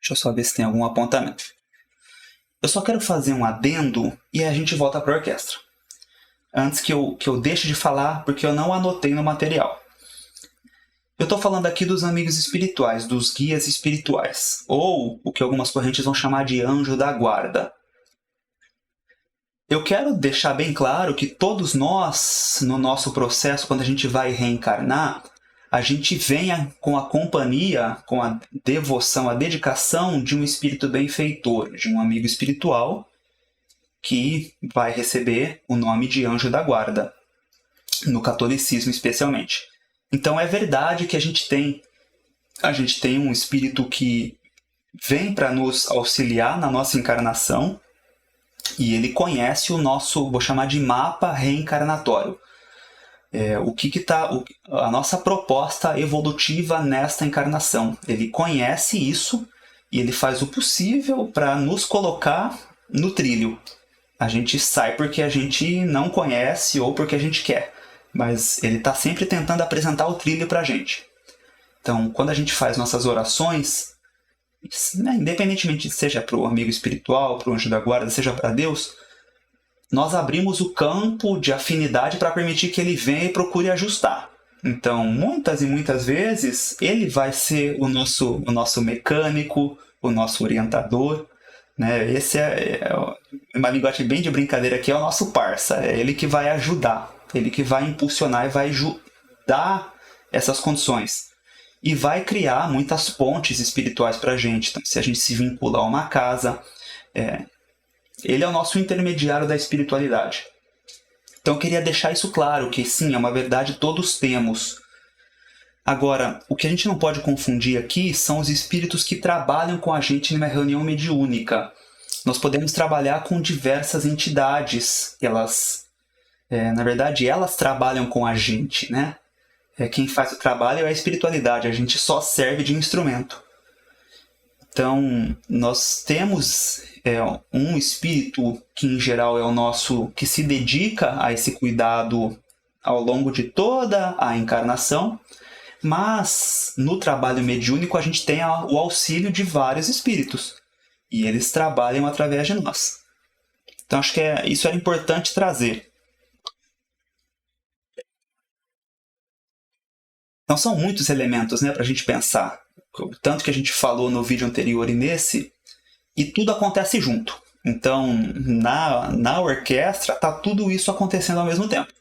deixa eu só ver se tem algum apontamento. Eu só quero fazer um adendo e a gente volta para a orquestra. Antes que eu deixe de falar, porque eu não anotei no material. Eu estou falando aqui dos amigos espirituais, dos guias espirituais, ou o que algumas correntes vão chamar de anjo da guarda. Eu quero deixar bem claro que todos nós, no nosso processo, quando a gente vai reencarnar, a gente vem com a companhia, com a devoção, a dedicação de um espírito benfeitor, de um amigo espiritual, que vai receber o nome de anjo da guarda, no catolicismo especialmente. Então é verdade que a gente tem um espírito que vem para nos auxiliar na nossa encarnação, e ele conhece o nosso, vou chamar de mapa reencarnatório. A nossa proposta evolutiva nesta encarnação. Ele conhece isso e ele faz o possível para nos colocar no trilho. A gente sai porque a gente não conhece ou porque a gente quer, mas ele está sempre tentando apresentar o trilho para a gente. Então, quando a gente faz nossas orações, independentemente seja para o amigo espiritual, para o anjo da guarda, seja para Deus, nós abrimos o campo de afinidade para permitir que ele venha e procure ajustar. Então, muitas e muitas vezes, ele vai ser o nosso mecânico, o nosso orientador, né? Esse é uma linguagem bem de brincadeira aqui, é o nosso parça. É ele que vai ajudar, ele que vai impulsionar e vai dar essas condições. E vai criar muitas pontes espirituais para a gente. Então, se a gente se vincula a uma casa, ele é o nosso intermediário da espiritualidade. Então eu queria deixar isso claro, que sim, é uma verdade que todos temos. Agora, o que a gente não pode confundir aqui são os espíritos que trabalham com a gente numa reunião mediúnica. Nós podemos trabalhar com diversas entidades. Na verdade, elas trabalham com a gente, né? Quem faz o trabalho é a espiritualidade, a gente só serve de instrumento. Então, nós temos um espírito que, em geral, é o nosso, que se dedica a esse cuidado ao longo de toda a encarnação, mas no trabalho mediúnico a gente tem o auxílio de vários espíritos, e eles trabalham através de nós. Então, acho que isso era importante trazer. Então, são muitos elementos, né, para a gente pensar. Tanto que a gente falou no vídeo anterior e nesse, e tudo acontece junto. Então, na orquestra, está tudo isso acontecendo ao mesmo tempo.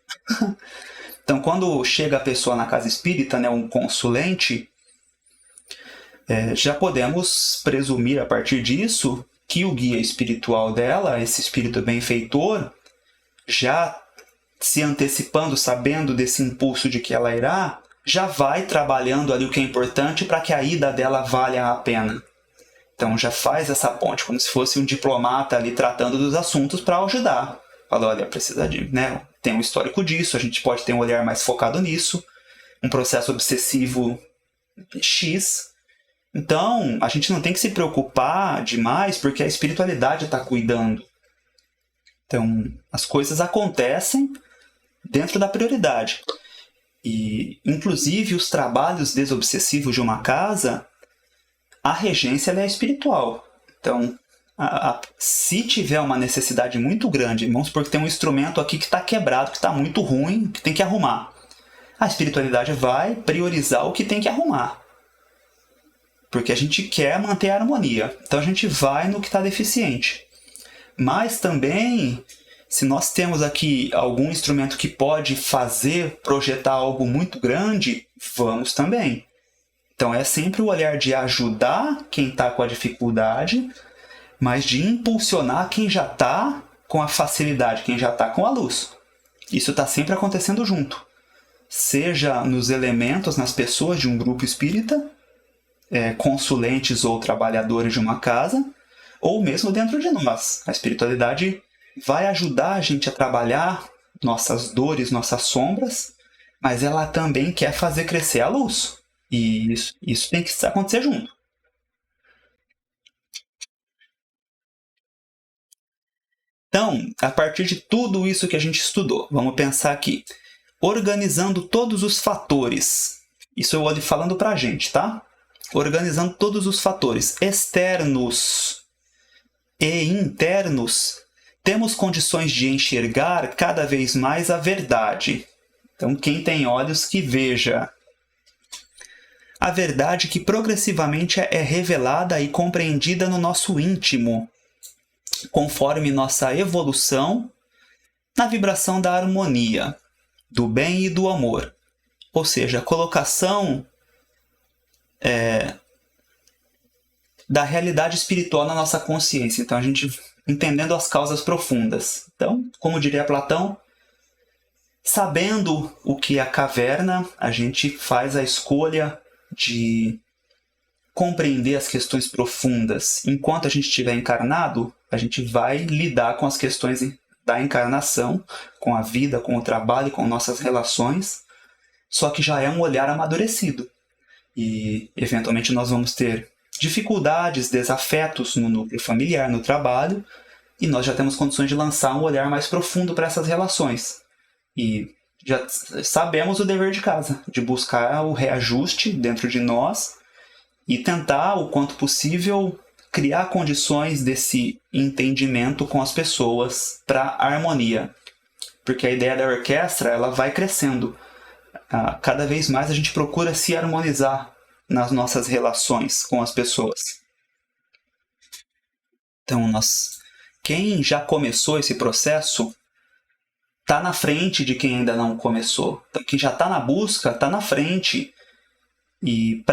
Então, quando chega a pessoa na casa espírita, né, um consulente, já podemos presumir a partir disso que o guia espiritual dela, esse espírito benfeitor, já se antecipando, sabendo desse impulso de que ela irá, já vai trabalhando ali o que é importante para que a ida dela valha a pena. Então já faz essa ponte, como se fosse um diplomata ali tratando dos assuntos para ajudar. Fala, olha, precisa tem um histórico disso, a gente pode ter um olhar mais focado nisso, um processo obsessivo X. Então, a gente não tem que se preocupar demais porque a espiritualidade está cuidando. Então, as coisas acontecem dentro da prioridade. E, inclusive, os trabalhos desobsessivos de uma casa, a regência é espiritual. Então, se tiver uma necessidade muito grande, vamos supor que tem um instrumento aqui que está quebrado, que está muito ruim, que tem que arrumar. A espiritualidade vai priorizar o que tem que arrumar. Porque a gente quer manter a harmonia. Então, a gente vai no que está deficiente. Mas também, se nós temos aqui algum instrumento que pode projetar algo muito grande, vamos também. Então é sempre o olhar de ajudar quem está com a dificuldade, mas de impulsionar quem já está com a facilidade, quem já está com a luz. Isso está sempre acontecendo junto. Seja nos elementos, nas pessoas de um grupo espírita, consulentes ou trabalhadores de uma casa, ou mesmo dentro de nós. A espiritualidade vai ajudar a gente a trabalhar nossas dores, nossas sombras, mas ela também quer fazer crescer a luz. E isso tem que acontecer junto. Então, a partir de tudo isso que a gente estudou, vamos pensar aqui. Organizando todos os fatores. Isso eu olho falando para a gente, tá? Organizando todos os fatores externos e internos, temos condições de enxergar cada vez mais a verdade. Então, quem tem olhos que veja. a verdade que progressivamente é revelada e compreendida no nosso íntimo, conforme nossa evolução na vibração da harmonia, do bem e do amor. Ou seja, a colocação da realidade espiritual na nossa consciência. Então, a gente entendendo as causas profundas. Então, como diria Platão, sabendo o que é a caverna, a gente faz a escolha de compreender as questões profundas. Enquanto a gente estiver encarnado, a gente vai lidar com as questões da encarnação, com a vida, com o trabalho, com nossas relações, só que já é um olhar amadurecido. E, eventualmente, nós vamos ter dificuldades, desafetos no núcleo familiar, no trabalho, e nós já temos condições de lançar um olhar mais profundo para essas relações. E já sabemos o dever de casa, de buscar o reajuste dentro de nós e tentar, o quanto possível, criar condições desse entendimento com as pessoas para harmonia. Porque a ideia da orquestra, ela vai crescendo. Cada vez mais a gente procura se harmonizar nas nossas relações com as pessoas. Então, quem já começou esse processo está na frente de quem ainda não começou. Então, quem já está na busca está na frente. E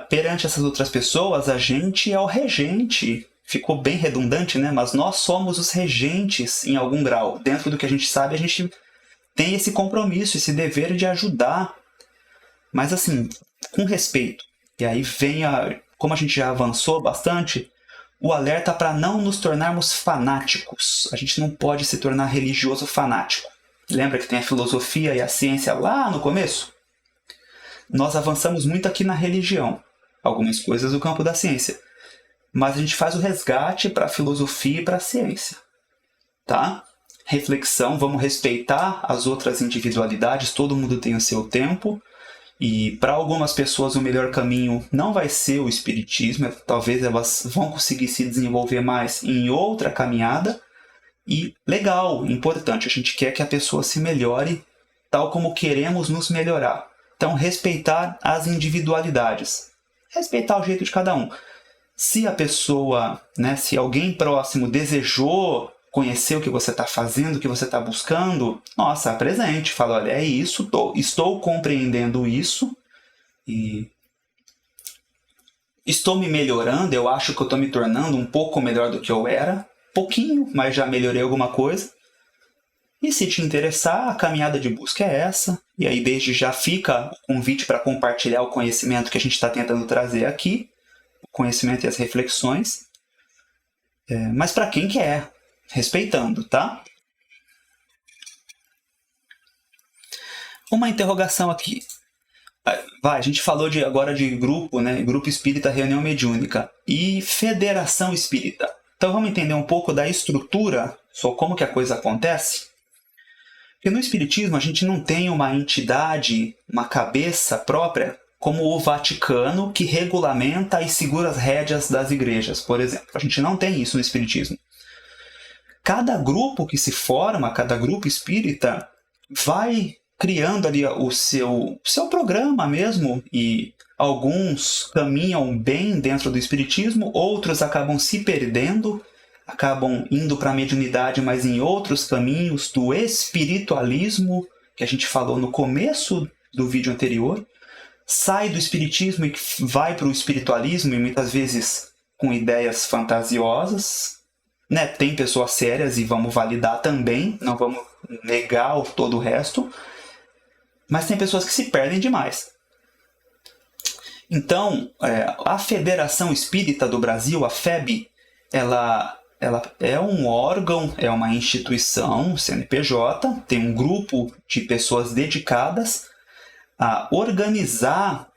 perante essas outras pessoas, a gente é o regente. Ficou bem redundante, né? Mas nós somos os regentes em algum grau. Dentro do que a gente sabe, a gente tem esse compromisso, esse dever de ajudar. Mas assim, com respeito. E aí vem, como a gente já avançou bastante, o alerta para não nos tornarmos fanáticos. A gente não pode se tornar religioso fanático. Lembra que tem a filosofia e a ciência lá no começo? Nós avançamos muito aqui na religião. Algumas coisas do campo da ciência. Mas a gente faz o resgate para a filosofia e para a ciência. Tá? Reflexão, vamos respeitar as outras individualidades, todo mundo tem o seu tempo. E para algumas pessoas o melhor caminho não vai ser o espiritismo, talvez elas vão conseguir se desenvolver mais em outra caminhada. E legal, importante, a gente quer que a pessoa se melhore tal como queremos nos melhorar. Então, respeitar as individualidades, respeitar o jeito de cada um. Se a pessoa, se alguém próximo desejou conhecer o que você está fazendo, o que você está buscando, nossa, apresente, fala, olha, é isso, estou compreendendo isso e estou me melhorando, eu acho que eu estou me tornando um pouco melhor do que eu era, pouquinho, mas já melhorei alguma coisa. E se te interessar, a caminhada de busca é essa, e aí desde já fica o convite para compartilhar o conhecimento que a gente está tentando trazer aqui, o conhecimento e as reflexões, mas para quem quer, respeitando, tá? Uma interrogação aqui. A gente falou agora de grupo, Grupo Espírita Reunião Mediúnica e Federação Espírita. Então vamos entender um pouco da estrutura, só como que a coisa acontece? Porque no Espiritismo a gente não tem uma entidade, uma cabeça própria, como o Vaticano, que regulamenta e segura as rédeas das igrejas, por exemplo. A gente não tem isso no Espiritismo. Cada grupo que se forma, cada grupo espírita, vai criando ali o seu programa mesmo, e alguns caminham bem dentro do espiritismo, outros acabam se perdendo, acabam indo para a mediunidade, mas em outros caminhos do espiritualismo, que a gente falou no começo do vídeo anterior, sai do espiritismo e vai para o espiritualismo, e muitas vezes com ideias fantasiosas. Tem pessoas sérias e vamos validar também, não vamos negar todo o resto, mas tem pessoas que se perdem demais. Então, a Federação Espírita do Brasil, a FEB, ela é um órgão, é uma instituição, CNPJ, tem um grupo de pessoas dedicadas a organizar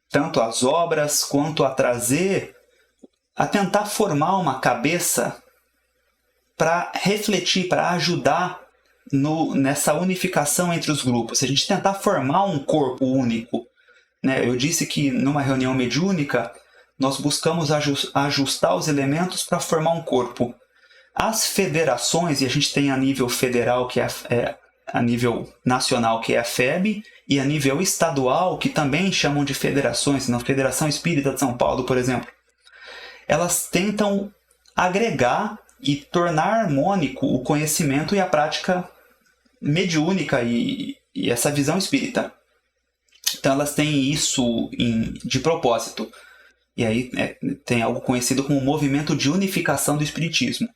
tanto as obras quanto a tentar formar uma cabeça para refletir, para ajudar nessa unificação entre os grupos. Se a gente tentar formar um corpo único, eu disse que numa reunião mediúnica nós buscamos ajustar os elementos para formar um corpo. As federações, e a gente tem a nível federal, que é a nível nacional, que é a FEB, e a nível estadual, que também chamam de federações, na Federação Espírita de São Paulo, por exemplo. Elas tentam agregar e tornar harmônico o conhecimento e a prática mediúnica e essa visão espírita. Então elas têm isso de propósito. E aí tem algo conhecido como o movimento de unificação do espiritismo.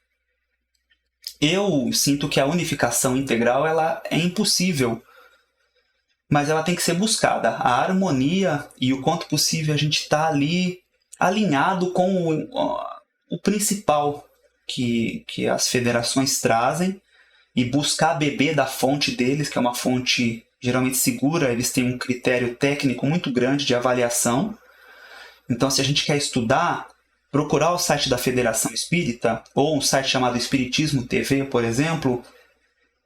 Eu sinto que a unificação integral ela é impossível, mas ela tem que ser buscada. A harmonia e o quanto possível a gente está ali alinhado com o principal que as federações trazem e buscar beber da fonte deles, que é uma fonte geralmente segura. Eles têm um critério técnico muito grande de avaliação. Então, se a gente quer estudar, procurar o site da Federação Espírita, ou um site chamado Espiritismo TV, por exemplo,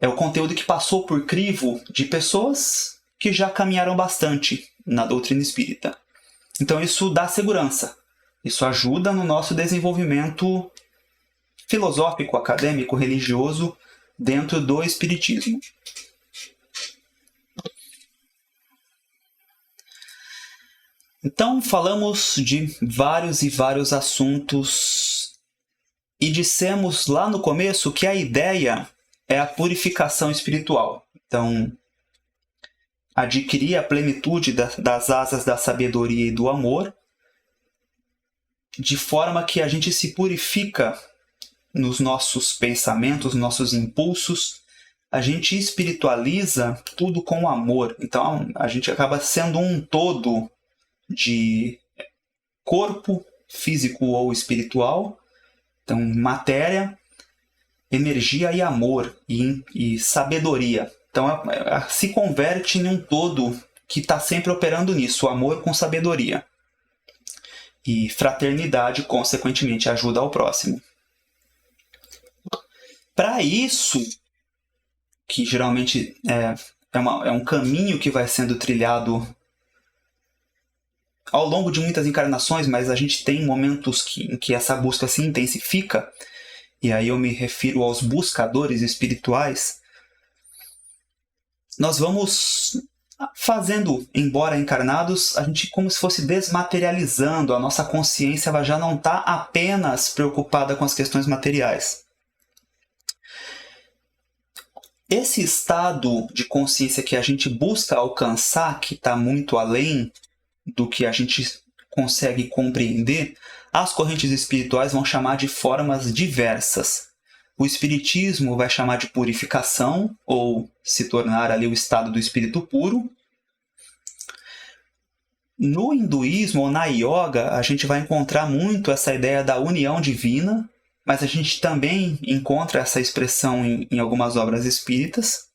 é o conteúdo que passou por crivo de pessoas que já caminharam bastante na doutrina espírita. Então, isso dá segurança. Isso ajuda no nosso desenvolvimento filosófico, acadêmico, religioso dentro do espiritismo. Então, falamos de vários e vários assuntos e dissemos lá no começo que a ideia é a purificação espiritual. Então, adquirir a plenitude das asas da sabedoria e do amor, de forma que a gente se purifica nos nossos pensamentos, nos nossos impulsos, a gente espiritualiza tudo com amor. Então, a gente acaba sendo um todo de corpo físico ou espiritual, então matéria, energia e amor e sabedoria. Então se converte em um todo que está sempre operando nisso, o amor com sabedoria. E fraternidade, consequentemente, ajuda ao próximo. Para isso, que geralmente é um caminho que vai sendo trilhado ao longo de muitas encarnações, mas a gente tem momentos em que essa busca se intensifica, e aí eu me refiro aos buscadores espirituais. Nós vamos fazendo, embora encarnados, a gente como se fosse desmaterializando, a nossa consciência ela já não está apenas preocupada com as questões materiais. Esse estado de consciência que a gente busca alcançar, que está muito além do que a gente consegue compreender, as correntes espirituais vão chamar de formas diversas. O espiritismo vai chamar de purificação, ou se tornar ali o estado do espírito puro. No hinduísmo ou na yoga, a gente vai encontrar muito essa ideia da união divina, mas a gente também encontra essa expressão em algumas obras espíritas.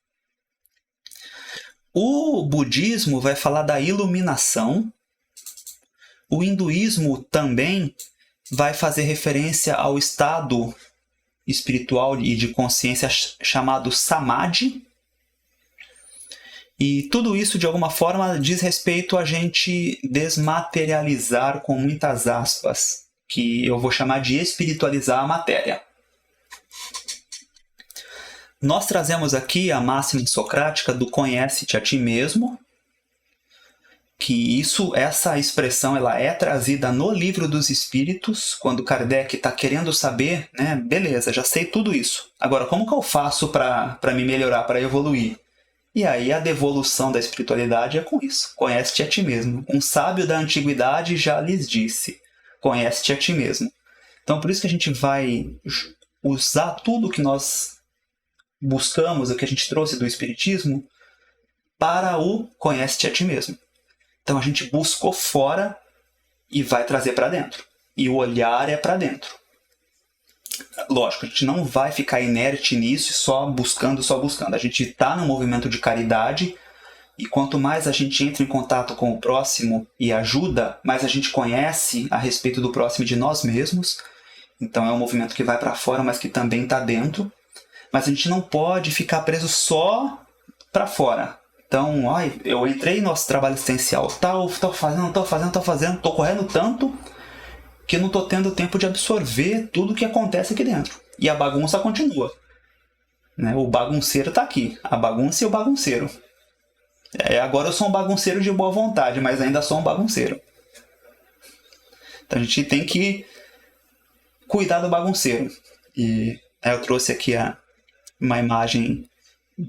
O budismo vai falar da iluminação. O hinduísmo também vai fazer referência ao estado espiritual e de consciência chamado samadhi. E tudo isso, de alguma forma, diz respeito a gente desmaterializar, com muitas aspas, que eu vou chamar de espiritualizar a matéria. Nós trazemos aqui a máxima socrática do conhece-te a ti mesmo, que essa expressão ela é trazida no Livro dos Espíritos, quando Kardec está querendo saber, né? Beleza, já sei tudo isso. Agora, como que eu faço para me melhorar, para evoluir? E aí a devolução da espiritualidade é com isso. Conhece-te a ti mesmo. Um sábio da antiguidade já lhes disse, conhece-te a ti mesmo. Então, por isso que a gente vai usar tudo que nós buscamos, o que a gente trouxe do Espiritismo, para o conhece-te a ti mesmo. Então a gente buscou fora e vai trazer para dentro. E o olhar é para dentro. Lógico, a gente não vai ficar inerte nisso e só buscando. A gente está num movimento de caridade e quanto mais a gente entra em contato com o próximo e ajuda, mais a gente conhece a respeito do próximo e de nós mesmos. Então é um movimento que vai para fora, mas que também está dentro. Mas a gente não pode ficar preso só para fora. Então, eu entrei no nosso trabalho assistencial, estou fazendo, estou correndo tanto que não estou tendo tempo de absorver tudo o que acontece aqui dentro. E a bagunça continua. né? O bagunceiro está aqui, a bagunça e o bagunceiro. Agora eu sou um bagunceiro de boa vontade, mas ainda sou um bagunceiro. Então a gente tem que cuidar do bagunceiro. E eu trouxe aqui uma imagem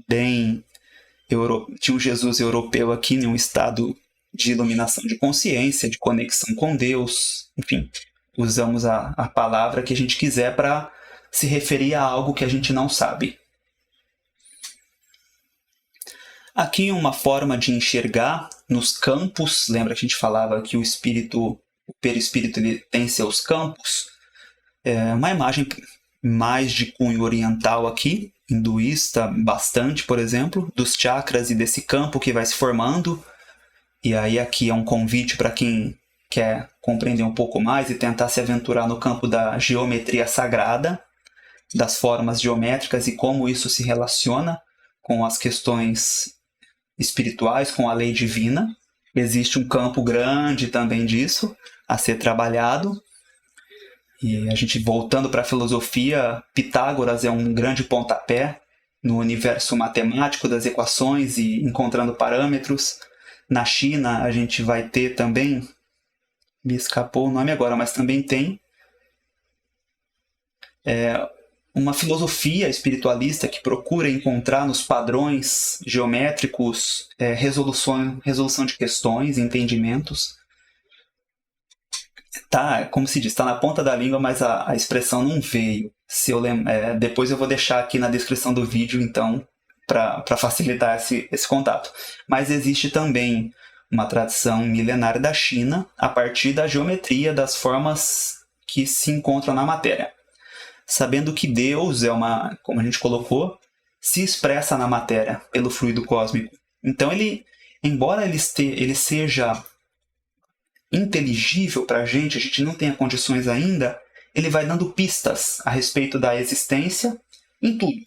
bem... Tinha um Jesus europeu aqui em um estado de iluminação de consciência, de conexão com Deus. Enfim, usamos a palavra que a gente quiser para se referir a algo que a gente não sabe. Aqui uma forma de enxergar nos campos. Lembra que a gente falava que o perispírito ele tem seus campos? Uma imagem mais de cunho oriental aqui, hinduísta bastante, por exemplo, dos chakras e desse campo que vai se formando. E aí aqui é um convite para quem quer compreender um pouco mais e tentar se aventurar no campo da geometria sagrada, das formas geométricas e como isso se relaciona com as questões espirituais, com a lei divina. Existe um campo grande também disso a ser trabalhado. E a gente, voltando para a filosofia, Pitágoras é um grande pontapé no universo matemático das equações e encontrando parâmetros. Na China, a gente vai ter também, me escapou o nome agora, mas também tem uma filosofia espiritualista que procura encontrar nos padrões geométricos resolução de questões, entendimentos. Tá, como se diz, está na ponta da língua, mas a expressão não veio. Depois eu vou deixar aqui na descrição do vídeo, então, para facilitar esse contato. Mas existe também uma tradição milenar da China a partir da geometria das formas que se encontram na matéria. Sabendo que Deus como a gente colocou, se expressa na matéria pelo fluido cósmico. Então, embora ele seja inteligível para a gente não tenha condições ainda, ele vai dando pistas a respeito da existência em tudo.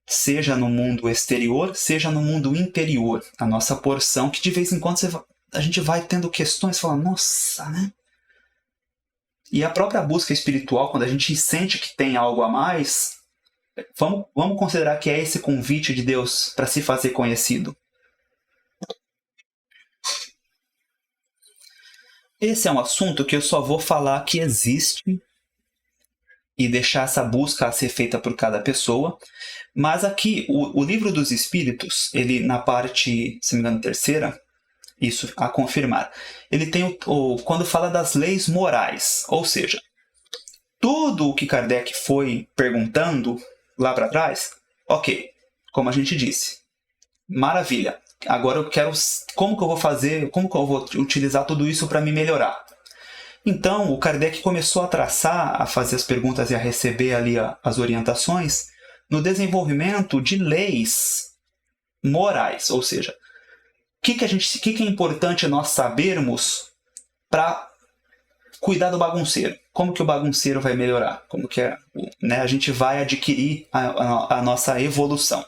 Seja no mundo exterior, seja no mundo interior. A nossa porção, que de vez em quando a gente vai tendo questões, fala, nossa, né? E a própria busca espiritual, quando a gente sente que tem algo a mais, vamos considerar que é esse convite de Deus para se fazer conhecido. Esse é um assunto que eu só vou falar que existe e deixar essa busca a ser feita por cada pessoa. Mas aqui, o Livro dos Espíritos, ele na parte, se não me engano, terceira, isso a confirmar, ele tem quando fala das leis morais, ou seja, tudo o que Kardec foi perguntando lá para trás, ok, como a gente disse, maravilha. Agora eu quero, como que eu vou fazer, como que eu vou utilizar tudo isso para me melhorar? Então, o Kardec começou a traçar, a fazer as perguntas e a receber ali as orientações no desenvolvimento de leis morais, ou seja, o que é importante nós sabermos para cuidar do bagunceiro? Como que o bagunceiro vai melhorar? Como que a gente vai adquirir a nossa evolução?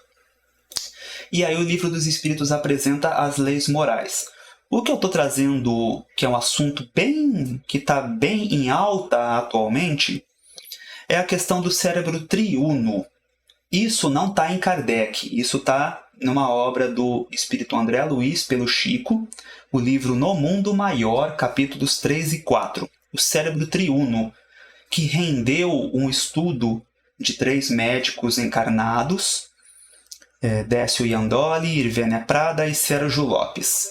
E aí o Livro dos Espíritos apresenta as leis morais. O que eu estou trazendo, que é um assunto que está bem em alta atualmente, é a questão do cérebro triuno. Isso não está em Kardec, isso está numa obra do Espírito André Luiz, pelo Chico, o livro No Mundo Maior, capítulos 3 e 4. O cérebro triuno, que rendeu um estudo de 3 médicos encarnados, Décio Iandoli, Irvênia Prada e Sérgio Lopes,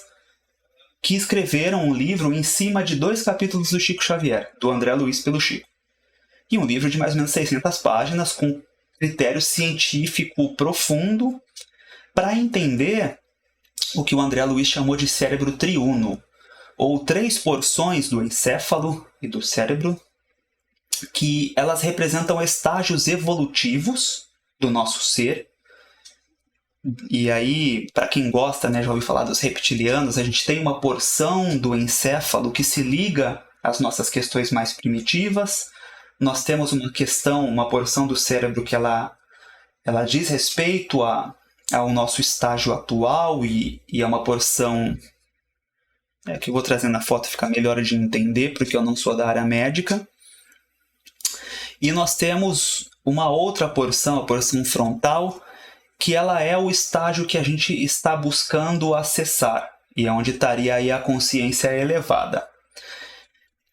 que escreveram um livro em cima de 2 capítulos do Chico Xavier, do André Luiz pelo Chico. E um livro de mais ou menos 600 páginas, com critério científico profundo, para entender o que o André Luiz chamou de cérebro triuno, ou 3 porções do encéfalo e do cérebro, que elas representam estágios evolutivos do nosso ser. E aí, para quem gosta, já ouviu falar dos reptilianos, a gente tem uma porção do encéfalo que se liga às nossas questões mais primitivas. Nós temos uma porção do cérebro que ela diz respeito ao nosso estágio atual e é uma porção que eu vou trazer na foto, fica melhor de entender, porque eu não sou da área médica. E nós temos uma outra porção, a porção frontal, que ela é o estágio que a gente está buscando acessar, e é onde estaria aí a consciência elevada.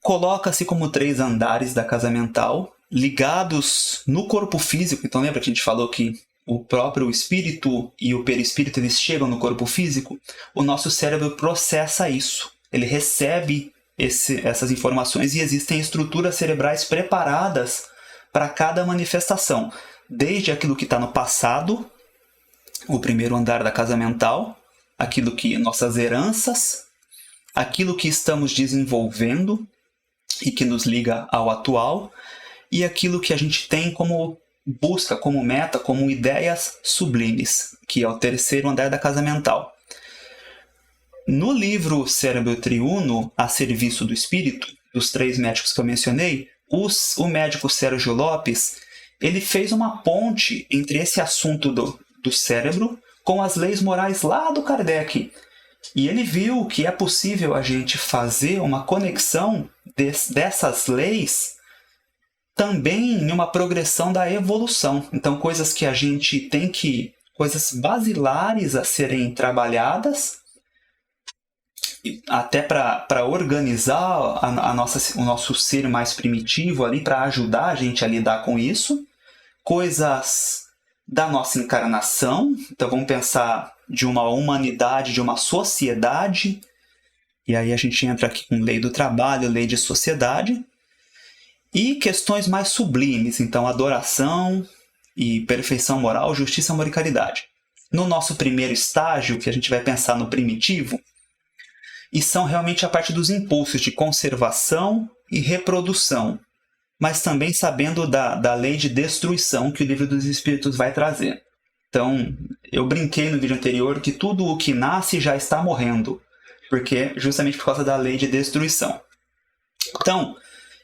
Coloca-se como 3 andares da casa mental, ligados no corpo físico. Então lembra que a gente falou que o próprio espírito e o perispírito eles chegam no corpo físico? O nosso cérebro processa isso, ele recebe essas informações e existem estruturas cerebrais preparadas para cada manifestação, desde aquilo que está no passado, o primeiro andar da casa mental, aquilo que nossas heranças, aquilo que estamos desenvolvendo e que nos liga ao atual, e aquilo que a gente tem como busca, como meta, como ideias sublimes, que é o terceiro andar da casa mental. No livro Cérebro Triuno, a serviço do espírito, dos 3 médicos que eu mencionei, o médico Sérgio Lopes, ele fez uma ponte entre esse assunto do cérebro com as leis morais lá do Kardec. E ele viu que é possível a gente fazer uma conexão dessas leis também em uma progressão da evolução. Então, coisas que a gente tem coisas basilares a serem trabalhadas, até para organizar o nosso ser mais primitivo ali, para ajudar a gente a lidar com isso. Coisas da nossa encarnação, então vamos pensar de uma humanidade, de uma sociedade, e aí a gente entra aqui com lei do trabalho, lei de sociedade, e questões mais sublimes, então adoração e perfeição moral, justiça, amor e caridade. No nosso primeiro estágio, que a gente vai pensar no primitivo, e são realmente a parte dos impulsos de conservação e reprodução, mas também sabendo da lei de destruição que o Livro dos Espíritos vai trazer. Então, eu brinquei no vídeo anterior que tudo o que nasce já está morrendo, porque justamente por causa da lei de destruição. Então,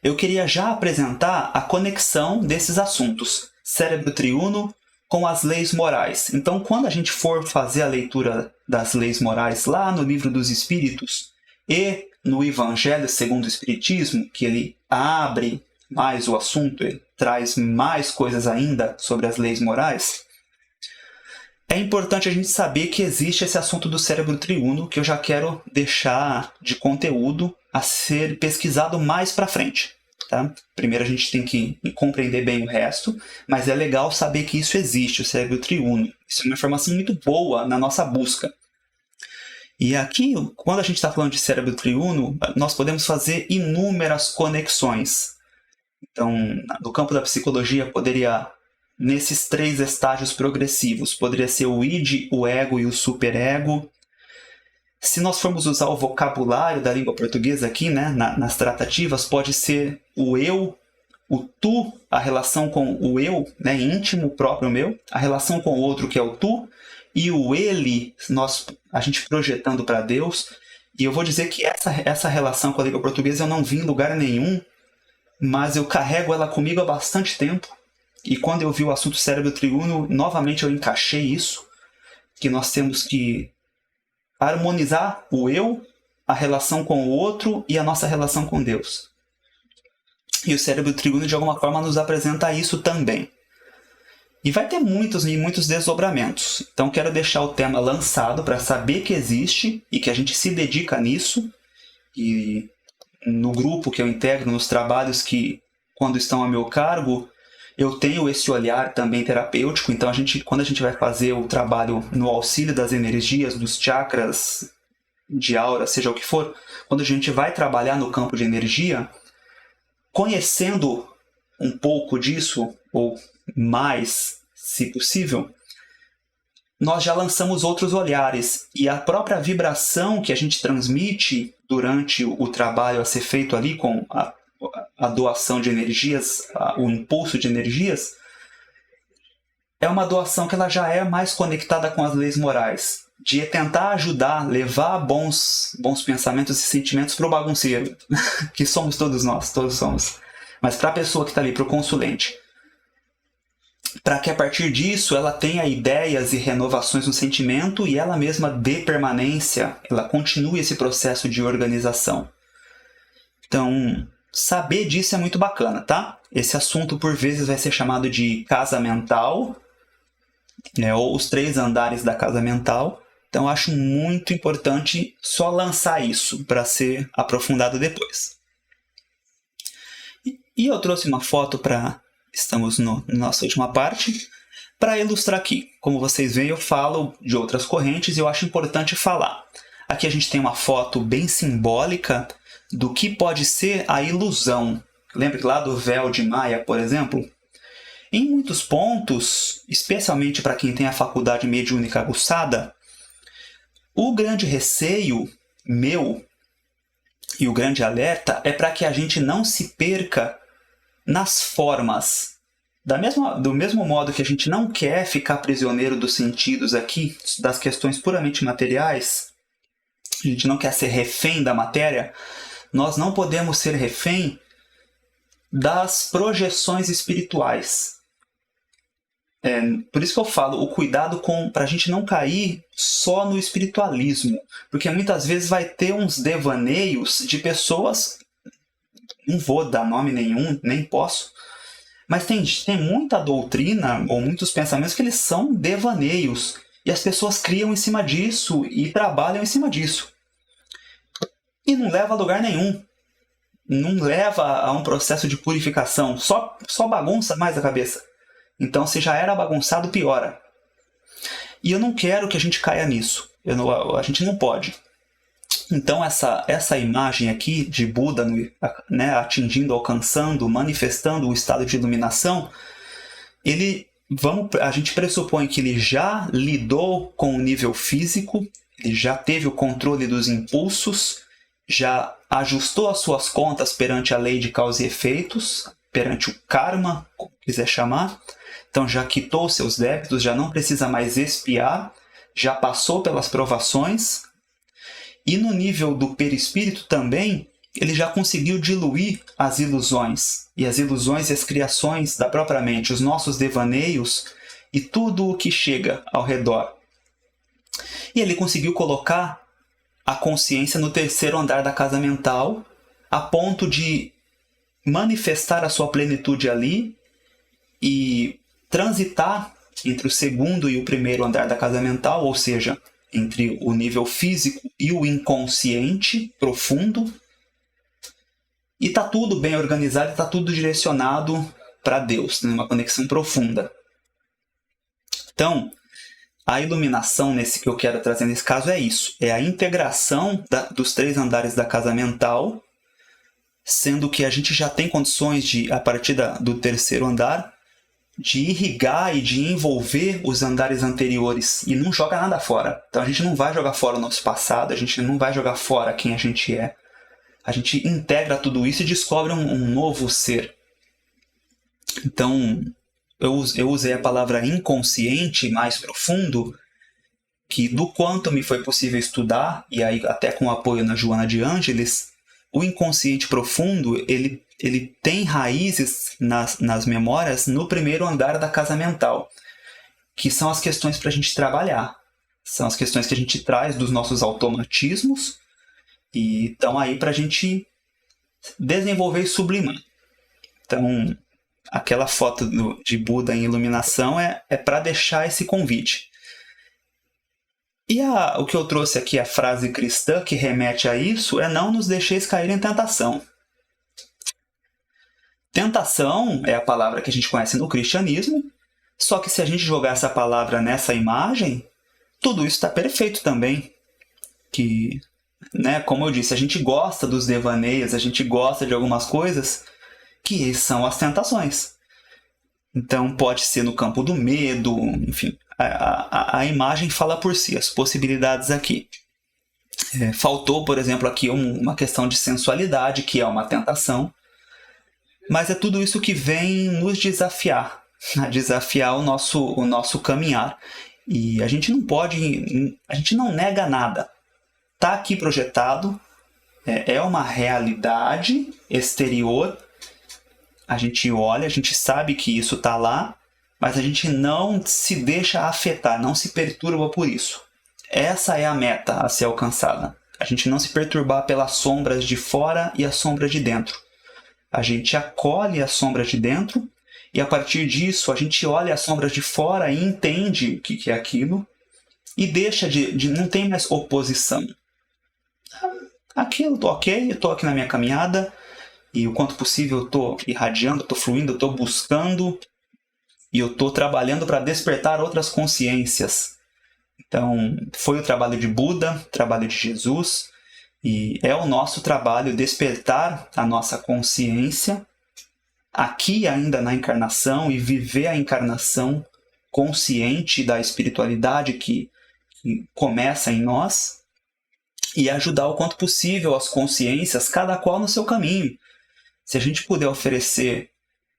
eu queria já apresentar a conexão desses assuntos, cérebro triuno com as leis morais. Então, quando a gente for fazer a leitura das leis morais lá no Livro dos Espíritos e no Evangelho segundo o Espiritismo, que ele abre mais o assunto, ele traz mais coisas ainda sobre as leis morais, é importante a gente saber que existe esse assunto do cérebro triuno, que eu já quero deixar de conteúdo a ser pesquisado mais para frente. Tá? Primeiro a gente tem que compreender bem o resto, mas é legal saber que isso existe, o cérebro triuno. Isso é uma informação muito boa na nossa busca. E aqui, quando a gente está falando de cérebro triuno, nós podemos fazer inúmeras conexões. Então, no campo da psicologia, poderia, nesses 3 estágios progressivos, poderia ser o id, o ego e o superego. Se nós formos usar o vocabulário da língua portuguesa aqui, né, nas tratativas, pode ser o eu, o tu, a relação com o eu, né, íntimo, próprio meu, a relação com o outro, que é o tu, e o ele, a gente projetando para Deus. E eu vou dizer que essa relação com a língua portuguesa eu não vi em lugar nenhum, mas eu carrego ela comigo há bastante tempo. E quando eu vi o assunto cérebro triuno, novamente eu encaixei isso, que nós temos que harmonizar o eu, a relação com o outro e a nossa relação com Deus. E o cérebro triuno, de alguma forma, nos apresenta isso também. E vai ter muitos e muitos desdobramentos. Então, quero deixar o tema lançado para saber que existe e que a gente se dedica nisso. E no grupo que eu integro, nos trabalhos que, quando estão a meu cargo, eu tenho esse olhar também terapêutico. Então, quando a gente vai fazer o trabalho no auxílio das energias, dos chakras, de aura, seja o que for, quando a gente vai trabalhar no campo de energia, conhecendo um pouco disso, ou mais, se possível, nós já lançamos outros olhares. E a própria vibração que a gente transmite durante o trabalho a ser feito ali com a doação de energias, o impulso de energias, é uma doação que ela já é mais conectada com as leis morais, de tentar ajudar, levar bons pensamentos e sentimentos para o bagunceiro, que somos todos nós, todos somos. Mas para a pessoa que está ali, para o consulente, para que a partir disso ela tenha ideias e renovações no sentimento e ela mesma dê permanência, ela continue esse processo de organização. Então, saber disso é muito bacana, tá? Esse assunto, por vezes, vai ser chamado de casa mental, né, ou os 3 andares da casa mental. Então, eu acho muito importante só lançar isso para ser aprofundado depois. E eu trouxe uma foto para... Estamos na nossa última parte. Para ilustrar aqui, como vocês veem, eu falo de outras correntes e eu acho importante falar. Aqui a gente tem uma foto bem simbólica do que pode ser a ilusão. Lembra lá do véu de Maia, por exemplo? Em muitos pontos, especialmente para quem tem a faculdade mediúnica aguçada, o grande receio meu e o grande alerta é para que a gente não se perca nas formas. Do mesmo modo que a gente não quer ficar prisioneiro dos sentidos aqui, das questões puramente materiais, a gente não quer ser refém da matéria, nós não podemos ser refém das projeções espirituais. Por isso que eu falo, o cuidado para a gente não cair só no espiritualismo, porque muitas vezes vai ter uns devaneios de pessoas, não vou dar nome nenhum, nem posso, mas tem muita doutrina ou muitos pensamentos que eles são devaneios e as pessoas criam em cima disso e trabalham em cima disso. E não leva a lugar nenhum. Não leva a um processo de purificação, só bagunça mais a cabeça. Então, se já era bagunçado, piora. E eu não quero que a gente caia nisso. A gente não pode. Então, essa imagem aqui de Buda, né, atingindo, alcançando, manifestando o estado de iluminação, a gente pressupõe que ele já lidou com o nível físico, ele já teve o controle dos impulsos, já ajustou as suas contas perante a lei de causa e efeitos, perante o karma, como quiser chamar. Então já quitou seus débitos, já não precisa mais expiar, já passou pelas provações. E no nível do perispírito também, ele já conseguiu diluir as ilusões. E as ilusões e as criações da própria mente, os nossos devaneios e tudo o que chega ao redor. E ele conseguiu colocar a consciência no 3º andar da casa mental, a ponto de manifestar a sua plenitude ali e transitar entre o 2º e o 1º andar da casa mental, ou seja, entre o nível físico e o inconsciente profundo. E está tudo bem organizado, está tudo direcionado para Deus, numa conexão profunda. Então, a iluminação que eu quero trazer nesse caso é isso. É a integração dos 3 andares da casa mental, sendo que a gente já tem condições de, a partir do 3º andar, de irrigar e de envolver os andares anteriores e não joga nada fora. Então a gente não vai jogar fora o nosso passado, a gente não vai jogar fora quem a gente é. A gente integra tudo isso e descobre um novo ser. Então, eu usei a palavra inconsciente mais profundo, que do quanto me foi possível estudar, e aí até com o apoio na Joana de Ângeles, o inconsciente profundo, ele tem raízes nas memórias no 1º andar da casa mental, que são as questões para a gente trabalhar. São as questões que a gente traz dos nossos automatismos e estão aí para a gente desenvolver e sublimar. Então, aquela foto de Buda em iluminação é para deixar esse convite. E o que eu trouxe aqui, a frase cristã que remete a isso, é não nos deixeis cair em tentação. Tentação é a palavra que a gente conhece no cristianismo, só que se a gente jogar essa palavra nessa imagem, tudo isso está perfeito também. Que, né, como eu disse, a gente gosta dos devaneios, a gente gosta de algumas coisas que são as tentações. Então pode ser no campo do medo, enfim, a imagem fala por si, as possibilidades aqui. Faltou, por exemplo, aqui uma questão de sensualidade, que é uma tentação, mas é tudo isso que vem nos desafiar, a desafiar o nosso caminhar. E a gente não nega nada. Está aqui projetado, é uma realidade exterior, a gente olha, a gente sabe que isso está lá, mas a gente não se deixa afetar, não se perturba por isso. Essa é a meta a ser alcançada. A gente não se perturbar pelas sombras de fora e as sombras de dentro. a gente acolhe as sombras de dentro e a partir disso a gente olha as sombras de fora e entende o que é aquilo e deixa de não tem mais oposição. Aquilo, ok, eu estou aqui na minha caminhada e o quanto possível eu estou irradiando, estou fluindo, eu estou buscando e eu estou trabalhando para despertar outras consciências. Então, foi o trabalho de Buda, o trabalho de Jesus, e é o nosso trabalho despertar a nossa consciência aqui ainda na encarnação e viver a encarnação consciente da espiritualidade que começa em nós e ajudar o quanto possível as consciências, cada qual no seu caminho. Se a gente puder oferecer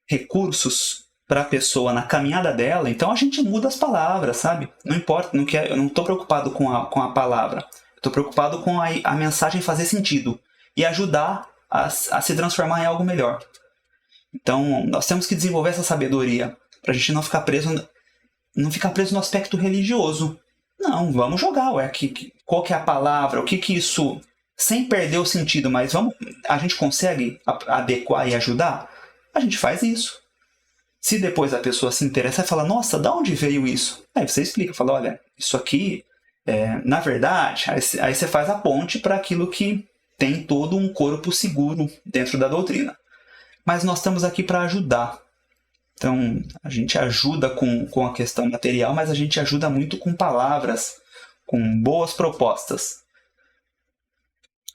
recursos para a pessoa na caminhada dela, então a gente muda as palavras, sabe? Não importa, eu não estou preocupado com a palavra. Estou preocupado com a mensagem fazer sentido e ajudar a se transformar em algo melhor. Então, nós temos que desenvolver essa sabedoria para a gente não ficar preso no aspecto religioso. Não, vamos jogar, qual que é a palavra, o que isso... Sem perder o sentido, mas a gente consegue adequar e ajudar? A gente faz isso. Se depois a pessoa se interessa e fala, nossa, de onde veio isso? Aí você explica, fala, olha, isso aqui, na verdade, aí você faz a ponte para aquilo que tem todo um corpo seguro dentro da doutrina. Mas nós estamos aqui para ajudar. Então, a gente ajuda com a questão material, mas a gente ajuda muito com palavras, com boas propostas.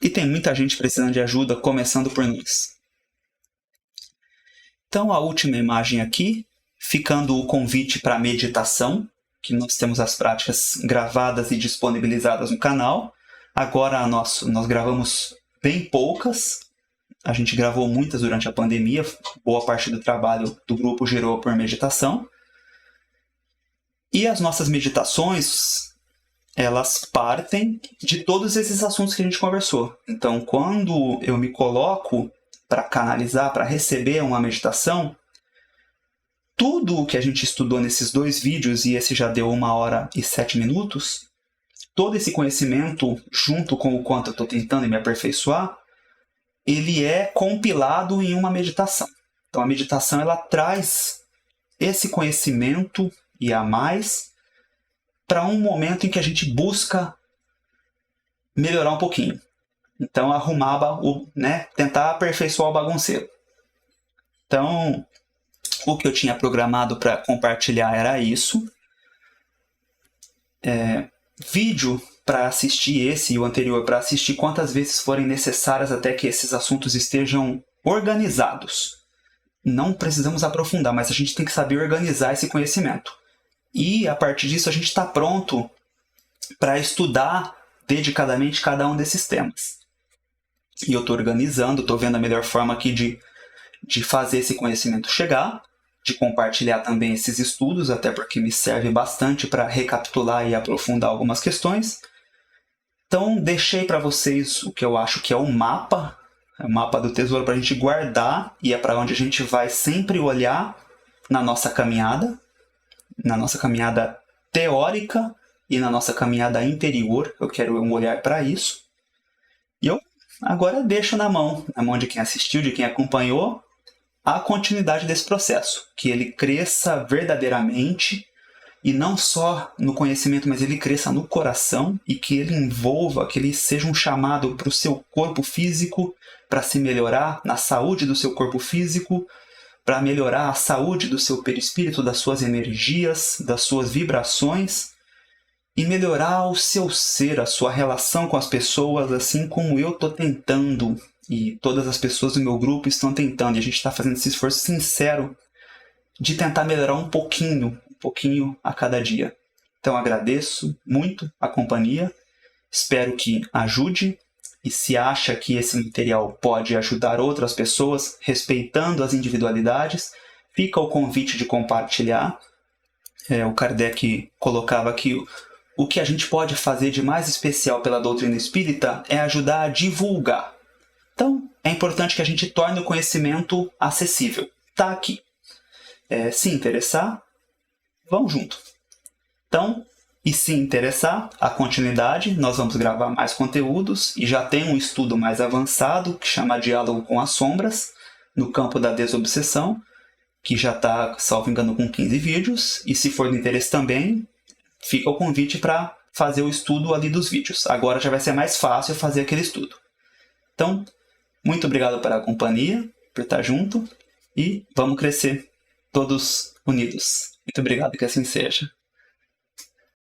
E tem muita gente precisando de ajuda, começando por nós. Então, a última imagem aqui, ficando o convite para a meditação, que nós temos as práticas gravadas e disponibilizadas no canal. Agora nós gravamos bem poucas. A gente gravou muitas durante a pandemia. Boa parte do trabalho do grupo girou por meditação. E as nossas meditações, elas partem de todos esses assuntos que a gente conversou. Então, quando eu me coloco para canalizar, para receber uma meditação, tudo o que a gente estudou nesses 2 vídeos, e esse já deu 1 hora e 7 minutos, todo esse conhecimento, junto com o quanto eu estou tentando me aperfeiçoar, ele é compilado em uma meditação. Então, a meditação ela traz esse conhecimento e a mais para um momento em que a gente busca melhorar um pouquinho. Então, tentar aperfeiçoar o bagunceiro. Então, o que eu tinha programado para compartilhar era isso. Vídeo para assistir esse e o anterior, para assistir quantas vezes forem necessárias até que esses assuntos estejam organizados. Não precisamos aprofundar, mas a gente tem que saber organizar esse conhecimento. E, a partir disso, a gente está pronto para estudar dedicadamente cada um desses temas. E eu estou organizando, estou vendo a melhor forma aqui de fazer esse conhecimento chegar, de compartilhar também esses estudos, até porque me serve bastante para recapitular e aprofundar algumas questões. Então, deixei para vocês o que eu acho que é o mapa do tesouro para a gente guardar, e é para onde a gente vai sempre olhar na nossa caminhada teórica e na nossa caminhada interior. Eu quero um olhar para isso. E eu agora deixo na mão de quem assistiu, de quem acompanhou, a continuidade desse processo. Que ele cresça verdadeiramente, e não só no conhecimento, mas ele cresça no coração, e que ele envolva, que ele seja um chamado para o seu corpo físico, para se melhorar na saúde do seu corpo físico, para melhorar a saúde do seu perispírito, das suas energias, das suas vibrações, e melhorar o seu ser, a sua relação com as pessoas, assim como eu estou tentando, e todas as pessoas do meu grupo estão tentando, e a gente está fazendo esse esforço sincero de tentar melhorar um pouquinho a cada dia. Então agradeço muito a companhia, espero que ajude, e se acha que esse material pode ajudar outras pessoas, respeitando as individualidades, fica o convite de compartilhar. O Kardec colocava que o que a gente pode fazer de mais especial pela doutrina espírita é ajudar a divulgar. Então, é importante que a gente torne o conhecimento acessível. Está aqui. Se interessar, vamos junto. Então, e se interessar, a continuidade, nós vamos gravar mais conteúdos, e já tem um estudo mais avançado, que chama Diálogo com as Sombras, no campo da desobsessão, que já está, salvo engano, com 15 vídeos. E se for do interesse também, fica o convite para fazer o estudo ali dos vídeos. Agora já vai ser mais fácil fazer aquele estudo. Então, muito obrigado pela companhia, por estar junto, e vamos crescer todos unidos. Muito obrigado, que assim seja.